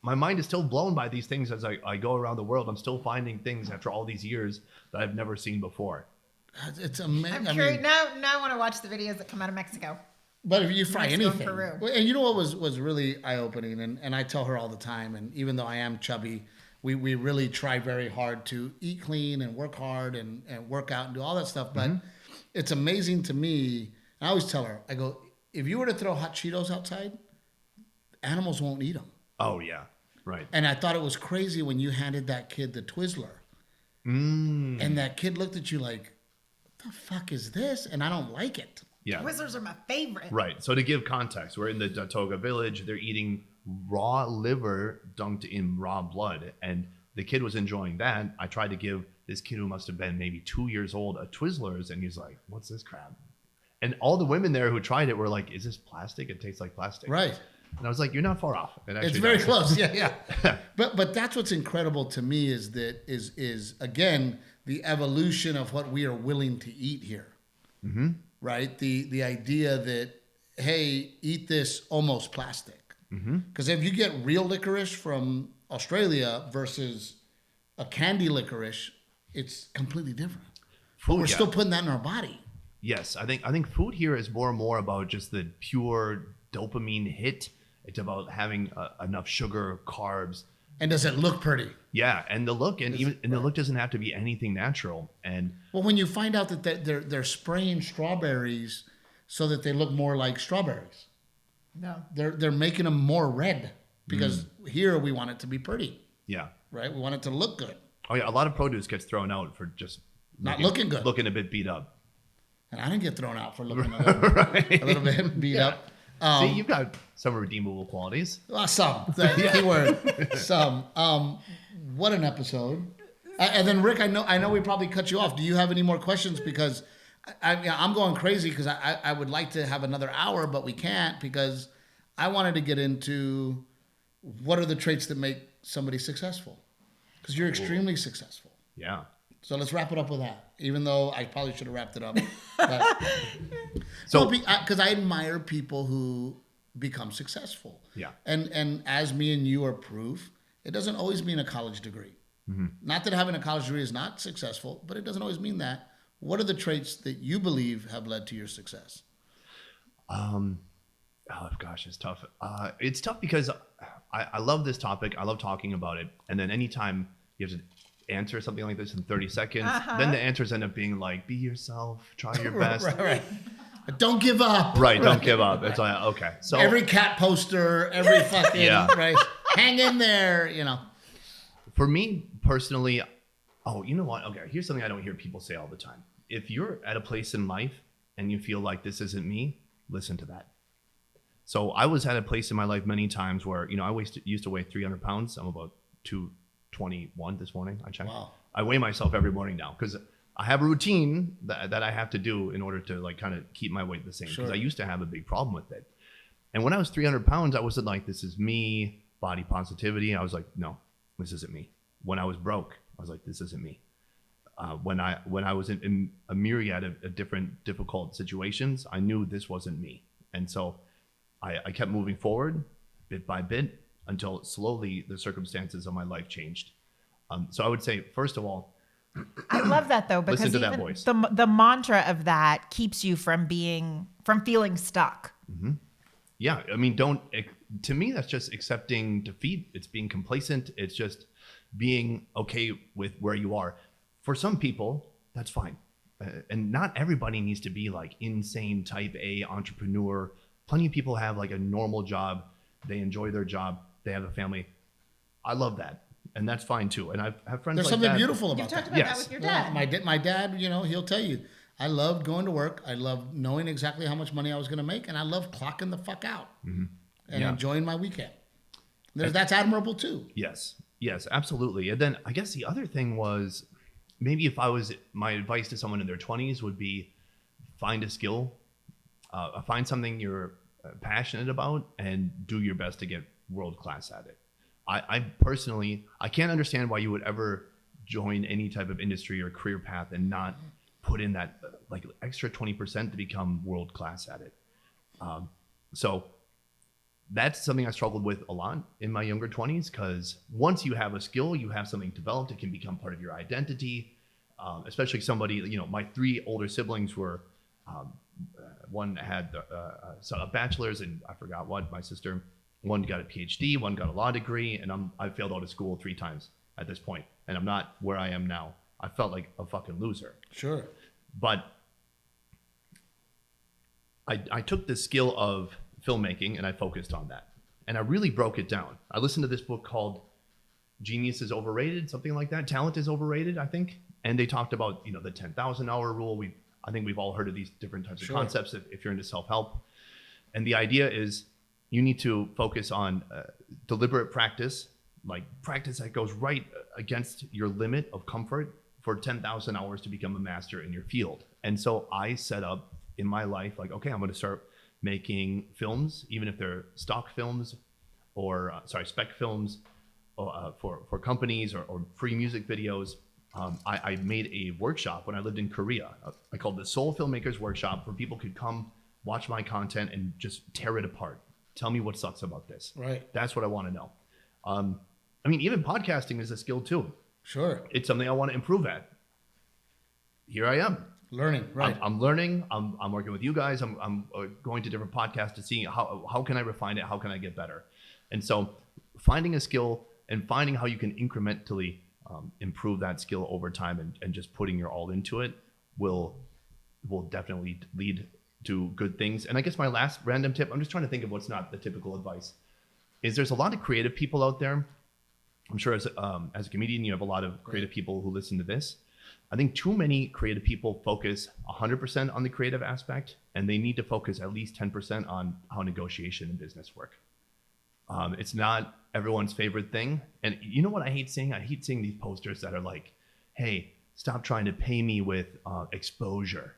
my mind is still blown by these things as I go around the world. I'm still finding things after all these years that I've never seen before. It's amazing. I'm curious. Now I want to watch the videos that come out of Mexico. But if you fry anything, and you know what was really eye-opening, and I tell her all the time, and even though I am chubby, we really try very hard to eat clean and work hard and work out and do all that stuff. But it's amazing to me. I always tell her, I go, if you were to throw hot Cheetos outside, animals won't eat them. Oh, yeah. Right. And I thought it was crazy when you handed that kid the Twizzler. And that kid looked at you like, what the fuck is this? And I don't like it. Yeah. Twizzlers are my favorite. Right. So to give context, we're in the Datoga village. They're eating raw liver dunked in raw blood. And the kid was enjoying that. I tried to give this kid who must have been maybe 2 years old a Twizzlers. And he's like, what's this crap? And all the women there who tried it were like, is this plastic? It tastes like plastic. Right. And I was like, you're not far off. It's very close. Yeah. But that's what's incredible to me is that is again, the evolution of what we are willing to eat here. Mm-hmm. Right. The idea that, hey, eat this almost plastic. Because if you get real licorice from Australia versus a candy licorice, it's completely different. But we're still putting that in our body. Yes, I think food here is more and more about just the pure dopamine hit. It's about having enough sugar, carbs. And does it look pretty? Yeah, and the look, and the look doesn't have to be anything natural. And well, when you find out that they're spraying strawberries so that they look more like strawberries, no, they're making them more red because here we want it to be pretty. Yeah, right. We want it to look good. Oh yeah, a lot of produce gets thrown out for just not looking good, looking a bit beat up. And I didn't get thrown out for looking a little bit beat up. See, you've got some redeemable qualities. Some. Keyword. Some. What an episode. And then, Rick, I know we probably cut you off. Do you have any more questions? Because I'm going crazy because I would like to have another hour, but we can't because I wanted to get into what are the traits that make somebody successful? Because you're extremely successful. Yeah. So let's wrap it up with that, even though I probably should have wrapped it up. Because I admire people who become successful. Yeah. And as me and you are proof, it doesn't always mean a college degree. Mm-hmm. Not that having a college degree is not successful, but it doesn't always mean that. What are the traits that you believe have led to your success? Oh gosh, it's tough. It's tough because I love this topic. I love talking about it. And then anytime you have to answer something like this in 30 seconds, then the answers end up being like, be yourself, try your best. Right. Don't give up. Right, don't give up. It's like, okay. So every cat poster, every fucking, right, hang in there, For me personally, you know what? Okay, here's something I don't hear people say all the time. If you're at a place in life and you feel like this isn't me, listen to that. So I was at a place in my life many times where, I used to weigh 300 pounds. I'm about 221 this morning. I checked. Wow. I weigh myself every morning now because I have a routine that I have to do in order to kind of keep my weight the same. Because I used to have a big problem with it. And when I was 300 pounds, I wasn't like, this is me, body positivity. I was like, no, this isn't me. When I was broke, I was like, this isn't me. When I was in a myriad of different difficult situations, I knew this wasn't me. And so I kept moving forward bit by bit until slowly the circumstances of my life changed. So I would say, first of all, I love that though, because listen to even that voice. The mantra of that keeps you from feeling stuck. Mm-hmm. Yeah. I mean, to me, that's just accepting defeat. It's being complacent. It's just being okay with where you are. For some people, that's fine. And not everybody needs to be like insane type A entrepreneur. Plenty of people have like a normal job. They enjoy their job. They have a family. I love that. And that's fine too. And I have friends There's like something that. beautiful about You talked that. about that with your dad. My dad, he'll tell you, I loved going to work. I loved knowing exactly how much money I was going to make, and I loved clocking the fuck out and enjoying my weekend. That's admirable too. Yes, absolutely. And then I guess the other thing was, maybe if my advice to someone in their 20s would be, find a skill, find something you're passionate about, and do your best to get world class at it. I personally, I can't understand why you would ever join any type of industry or career path and not put in that like extra 20% to become world class at it. So that's something I struggled with a lot in my younger 20s, because once you have a skill, you have something developed, it can become part of your identity. Especially somebody, my 3 older siblings were, one had a bachelor's and I forgot what, my sister, one got a PhD, one got a law degree, and I failed out of school 3 times at this point, and I'm not where I am now. I felt like a fucking loser. Sure. But I took the skill of filmmaking and I focused on that. And I really broke it down. I listened to this book called Genius is Overrated, something like that. Talent is Overrated, I think. And they talked about, the 10,000 hour rule. I think we've all heard of these different types of concepts if you're into self-help. And the idea is you need to focus on deliberate practice, like practice that goes right against your limit of comfort for 10,000 hours to become a master in your field. And so I set up in my life, like, okay, I'm going to start making films, even if they're stock films or spec films for companies or free music videos. I made a workshop when I lived in Korea. I called the Soul Filmmakers Workshop, where people could come watch my content and just tear it apart. Tell me what sucks about this. Right. That's what I want to know. Even podcasting is a skill too. Sure. It's something I want to improve at. Here I am. Learning, right. I'm learning. I'm working with you guys. I'm going to different podcasts to see how can I refine it? How can I get better? And so finding a skill and finding how you can incrementally improve that skill over time and just putting your all into it will definitely lead to good things. And I guess my last random tip, I'm just trying to think of what's not the typical advice, is there's a lot of creative people out there. I'm sure as a comedian, you have a lot of creative people who listen to this. I think too many creative people focus 100% on the creative aspect, and they need to focus at least 10% on how negotiation and business work. It's not everyone's favorite thing. And you know what I hate seeing? I hate seeing these posters that are like, hey, stop trying to pay me with exposure.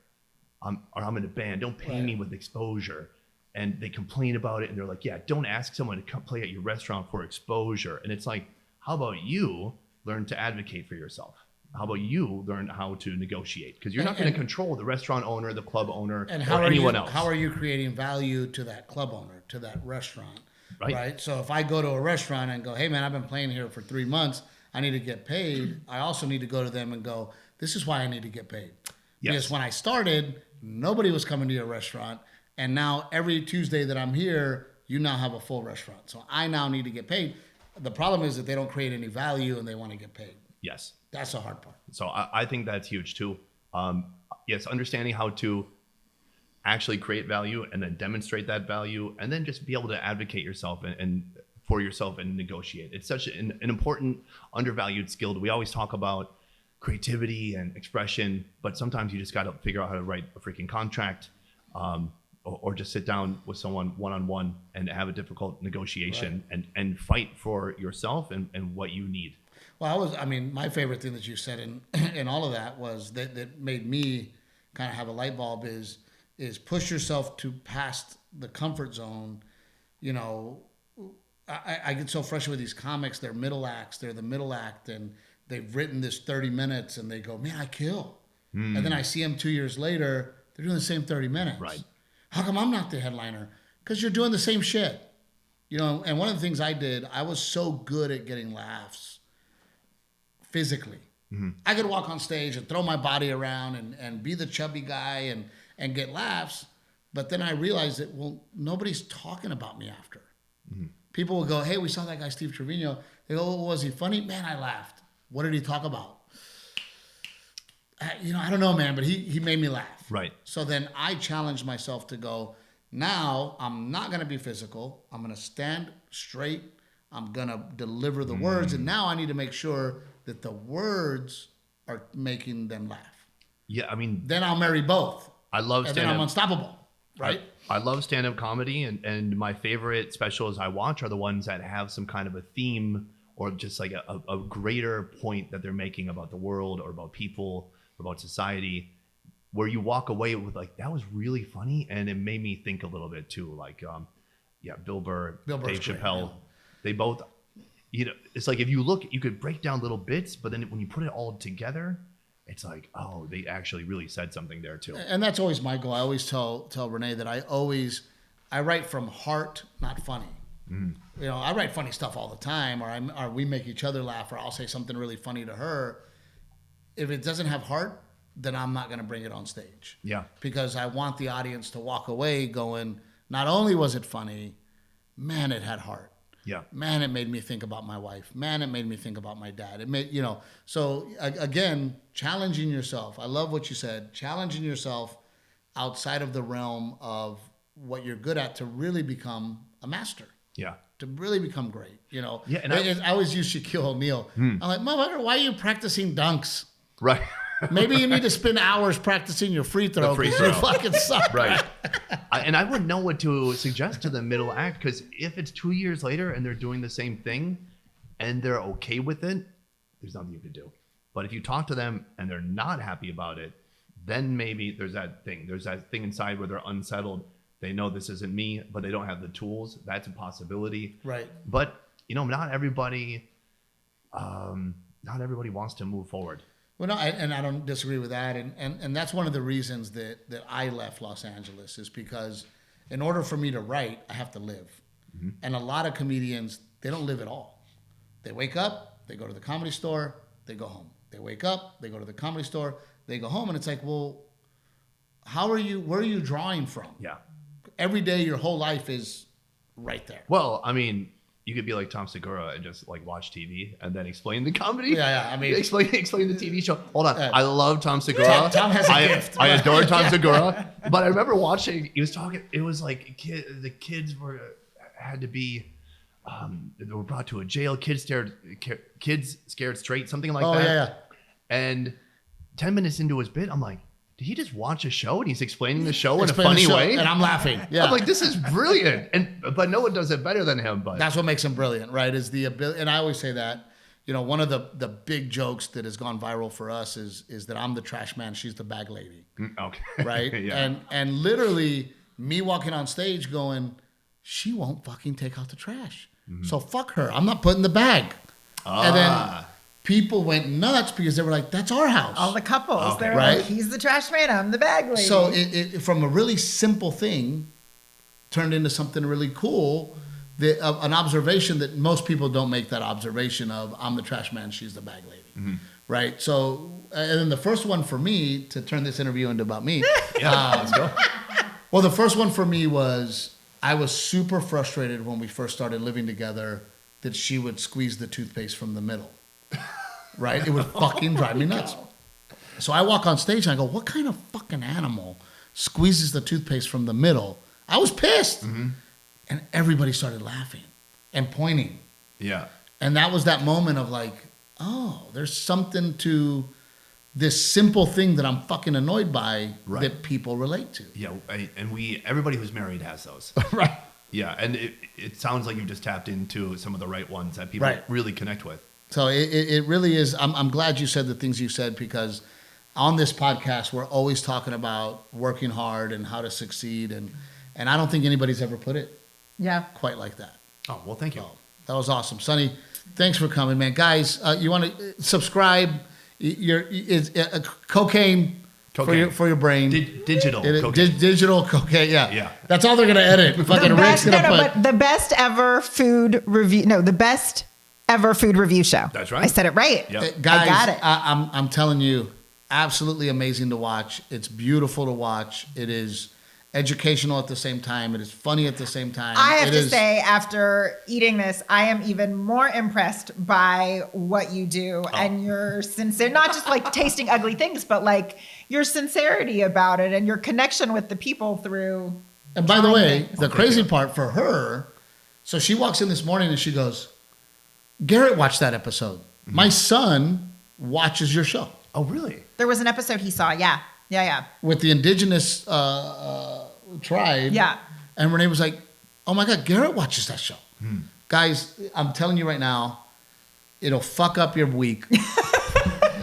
Or I'm in a band, don't pay me with exposure. And they complain about it, and they're like, yeah, don't ask someone to come play at your restaurant for exposure. And it's like, how about you learn to advocate for yourself? How about you learn how to negotiate? Because you're not going to control the restaurant owner, the club owner, or anyone else. How are you creating value to that club owner, to that restaurant? Right. So if I go to a restaurant and go, hey, man, I've been playing here for 3 months. I need to get paid. I also need to go to them and go, this is why I need to get paid. Yes. Because when I started, nobody was coming to your restaurant. And now every Tuesday that I'm here, you now have a full restaurant. So I now need to get paid. The problem is that they don't create any value and they want to get paid. Yes. That's the hard part. So I think that's huge too. Yes, understanding how to actually create value and then demonstrate that value, and then just be able to advocate yourself and for yourself and negotiate. It's such an important undervalued skill. We always talk about creativity and expression, but sometimes you just got to figure out how to write a freaking contract, or just sit down with someone one-on-one and have a difficult negotiation and fight for yourself and what you need. Well, my favorite thing that you said in all of that was that made me kind of have a light bulb is push yourself to past the comfort zone. I get so frustrated with these comics. They're middle acts. They're the middle act, and they've written this 30 minutes, and they go, man, I kill. And then I see them 2 years later, they're doing the same 30 minutes. Right. How come I'm not the headliner? Because you're doing the same shit. And one of the things I did, I was so good at getting laughs physically. Mm-hmm. I could walk on stage and throw my body around and be the chubby guy and get laughs. But then I realized that, nobody's talking about me after. Mm-hmm. People will go, hey, we saw that guy, Steve Trevino. They go, was he funny? Man, I laughed. What did he talk about? I don't know, man, but he made me laugh. Right. So then I challenged myself to go, now I'm not going to be physical. I'm going to stand straight. I'm going to deliver the words. And now I need to make sure that the words are making them laugh. Yeah, I mean, then I'll marry both. I love and then I'm unstoppable, right? I love stand-up comedy, and my favorite specials I watch are the ones that have some kind of a theme or just like a greater point that they're making about the world or about people or about society, where you walk away with like, that was really funny, and it made me think a little bit too. Like, Bill Burr, Dave Chappelle, yeah. They both, it's like if you look, you could break down little bits, but then when you put it all together, it's like, oh, they actually really said something there too. And that's always my goal. I always tell Renae that I write from heart, not funny. Mm-hmm. I write funny stuff all the time, or we make each other laugh, or I'll say something really funny to her. If it doesn't have heart, then I'm not going to bring it on stage. Yeah. Because I want the audience to walk away going, not only was it funny, man, it had heart. Yeah. Man, it made me think about my wife. Man, it made me think about my dad. It made, so again, challenging yourself. I love what you said. Challenging yourself outside of the realm of what you're good at to really become a master. Yeah. To really become great, Yeah. And I always use Shaquille O'Neal. I'm like, motherfucker, why are you practicing dunks? Right. Maybe you need to spend hours practicing your free throw because you fucking suck. Right. And I wouldn't know what to suggest to the middle act, because if it's 2 years later and they're doing the same thing and they're okay with it, there's nothing you can do. But if you talk to them and they're not happy about it, then maybe there's that thing. There's that thing inside where they're unsettled. They know this isn't me, but they don't have the tools. That's a possibility. Right. But, not everybody wants to move forward. Well, no, and I don't disagree with that. And that's one of the reasons that I left Los Angeles, is because in order for me to write, I have to live. Mm-hmm. And a lot of comedians, they don't live at all. They wake up, they go to the Comedy Store, they go home. They wake up, they go to the Comedy Store, they go home. And it's like, well, where are you drawing from? Yeah. Every day, your whole life is right there. Well, I mean, you could be like Tom Segura and just like watch TV and then explain the comedy. Yeah. I mean, explain the TV show. Hold on, I love Tom Segura. Tom has a gift. I adore Tom Segura. But I remember watching. He was talking. It was like the kids had to be. They were brought to a jail. Kids scared straight. Something like that. Yeah. And 10 minutes into his bit, I'm like, did he just watch a show and he's explaining the show in a funny way? And I'm laughing. Yeah. I'm like, this is brilliant. But no one does it better than him. But that's what makes him brilliant, right? Is the ability. And I always say that, one of the big jokes that has gone viral for us is that I'm the trash man, she's the bag lady. Okay. Right? Yeah. And literally me walking on stage going, she won't fucking take out the trash. Mm-hmm. So fuck her. I'm not putting the bag. And then people went nuts because they were like, that's our house. All the couples. Okay. They're right? like, he's the trash man, I'm the bag lady. So it from a really simple thing turned into something really cool. An observation that most people don't make that observation of, I'm the trash man, she's the bag lady. Mm-hmm. Right? So, and then the first one for me, to turn this interview into about me. Let's go. Well, the first one for me was, I was super frustrated when we first started living together that she would squeeze the toothpaste from the middle. Right? It would fucking drive me nuts. So I walk on stage and I go, what kind of fucking animal squeezes the toothpaste from the middle? I was pissed. Mm-hmm. And everybody started laughing and pointing. Yeah. And that was that moment of like, oh, there's something to this simple thing that I'm fucking annoyed by that people relate to. Yeah. And everybody who's married has those. Right. Yeah. And it sounds like you've just tapped into some of the right ones that people really connect with. So it really is. I'm glad you said the things you said, because on this podcast, we're always talking about working hard and how to succeed. And I don't think anybody's ever put it quite like that. Oh, well, thank you. So, that was awesome. Sonny, thanks for coming, man. Guys, you want to subscribe? It's cocaine. For your brain. Digital cocaine. Digital cocaine, yeah. Yeah. That's all they're going to edit. Fucking Rick's going to put. But the best ever food review, the best ever food review show. That's right. I said it right. Yep. Guys, I got it. I'm telling you, absolutely amazing to watch. It's beautiful to watch. It is educational at the same time. It is funny at the same time. I have to say, after eating this, I am even more impressed by what you do and your sincere, not just like tasting ugly things, but like your sincerity about it and your connection with the people through. And by the way, the crazy part for her, so she walks in this morning and she goes, Garrett watched that episode. Mm-hmm. My son watches your show. Oh, really? There was an episode he saw. Yeah. with the indigenous tribe. Yeah. And Renae was like, "Oh my God, Garrett watches that show." Guys, I'm telling you right now, it'll fuck up your week.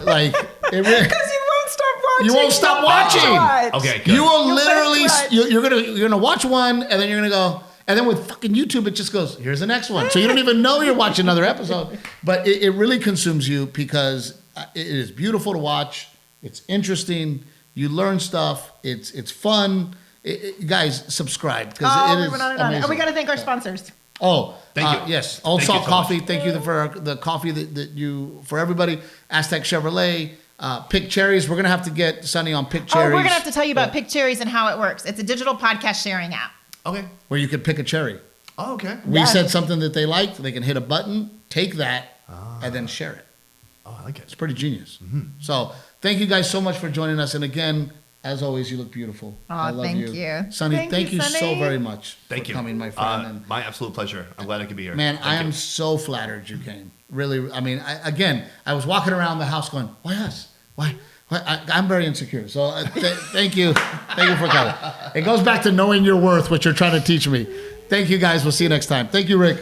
Like, it really, Because you won't stop watching. You won't stop watching. Okay, good. you will You'll literally, binge watch. you're gonna watch one, and then you're gonna go, and then with fucking YouTube, it just goes, here's the next one. So you don't even know you're watching another episode. But it really consumes you because it is beautiful to watch. It's interesting. You learn stuff. It's fun. Guys, subscribe because it is amazing. And we got to thank our sponsors. Oh, Thank you. Yes, Old Thank you Salt so Coffee. much. Thank you for the coffee that you for everybody. Aztec Chevrolet, Pick Cherries. We're gonna have to get Sonny on Pick Cherries. Oh, we're gonna have to tell you about Pick Cherries and how it works. It's a digital podcast sharing app. Okay. where you could pick a cherry. Oh, okay. We Yeah. said something that they liked. They can hit a button, take that, and then share it. Oh, I like it. It's pretty genius. So thank you guys so much for joining us. And again, as always, you look beautiful. I love thank you. you. Sonny, thank you so Sonny. very much Thank for you. coming, my friend. And My absolute pleasure. I'm glad I could be here. man, I Thank am you. so flattered you came. Really, I mean, I was walking around the house going, why us? Why? I'm very insecure. So thank you. Thank you for coming. It goes back to knowing your worth, what you're trying to teach me. Thank you, guys. We'll see you next time. Thank you, Rick.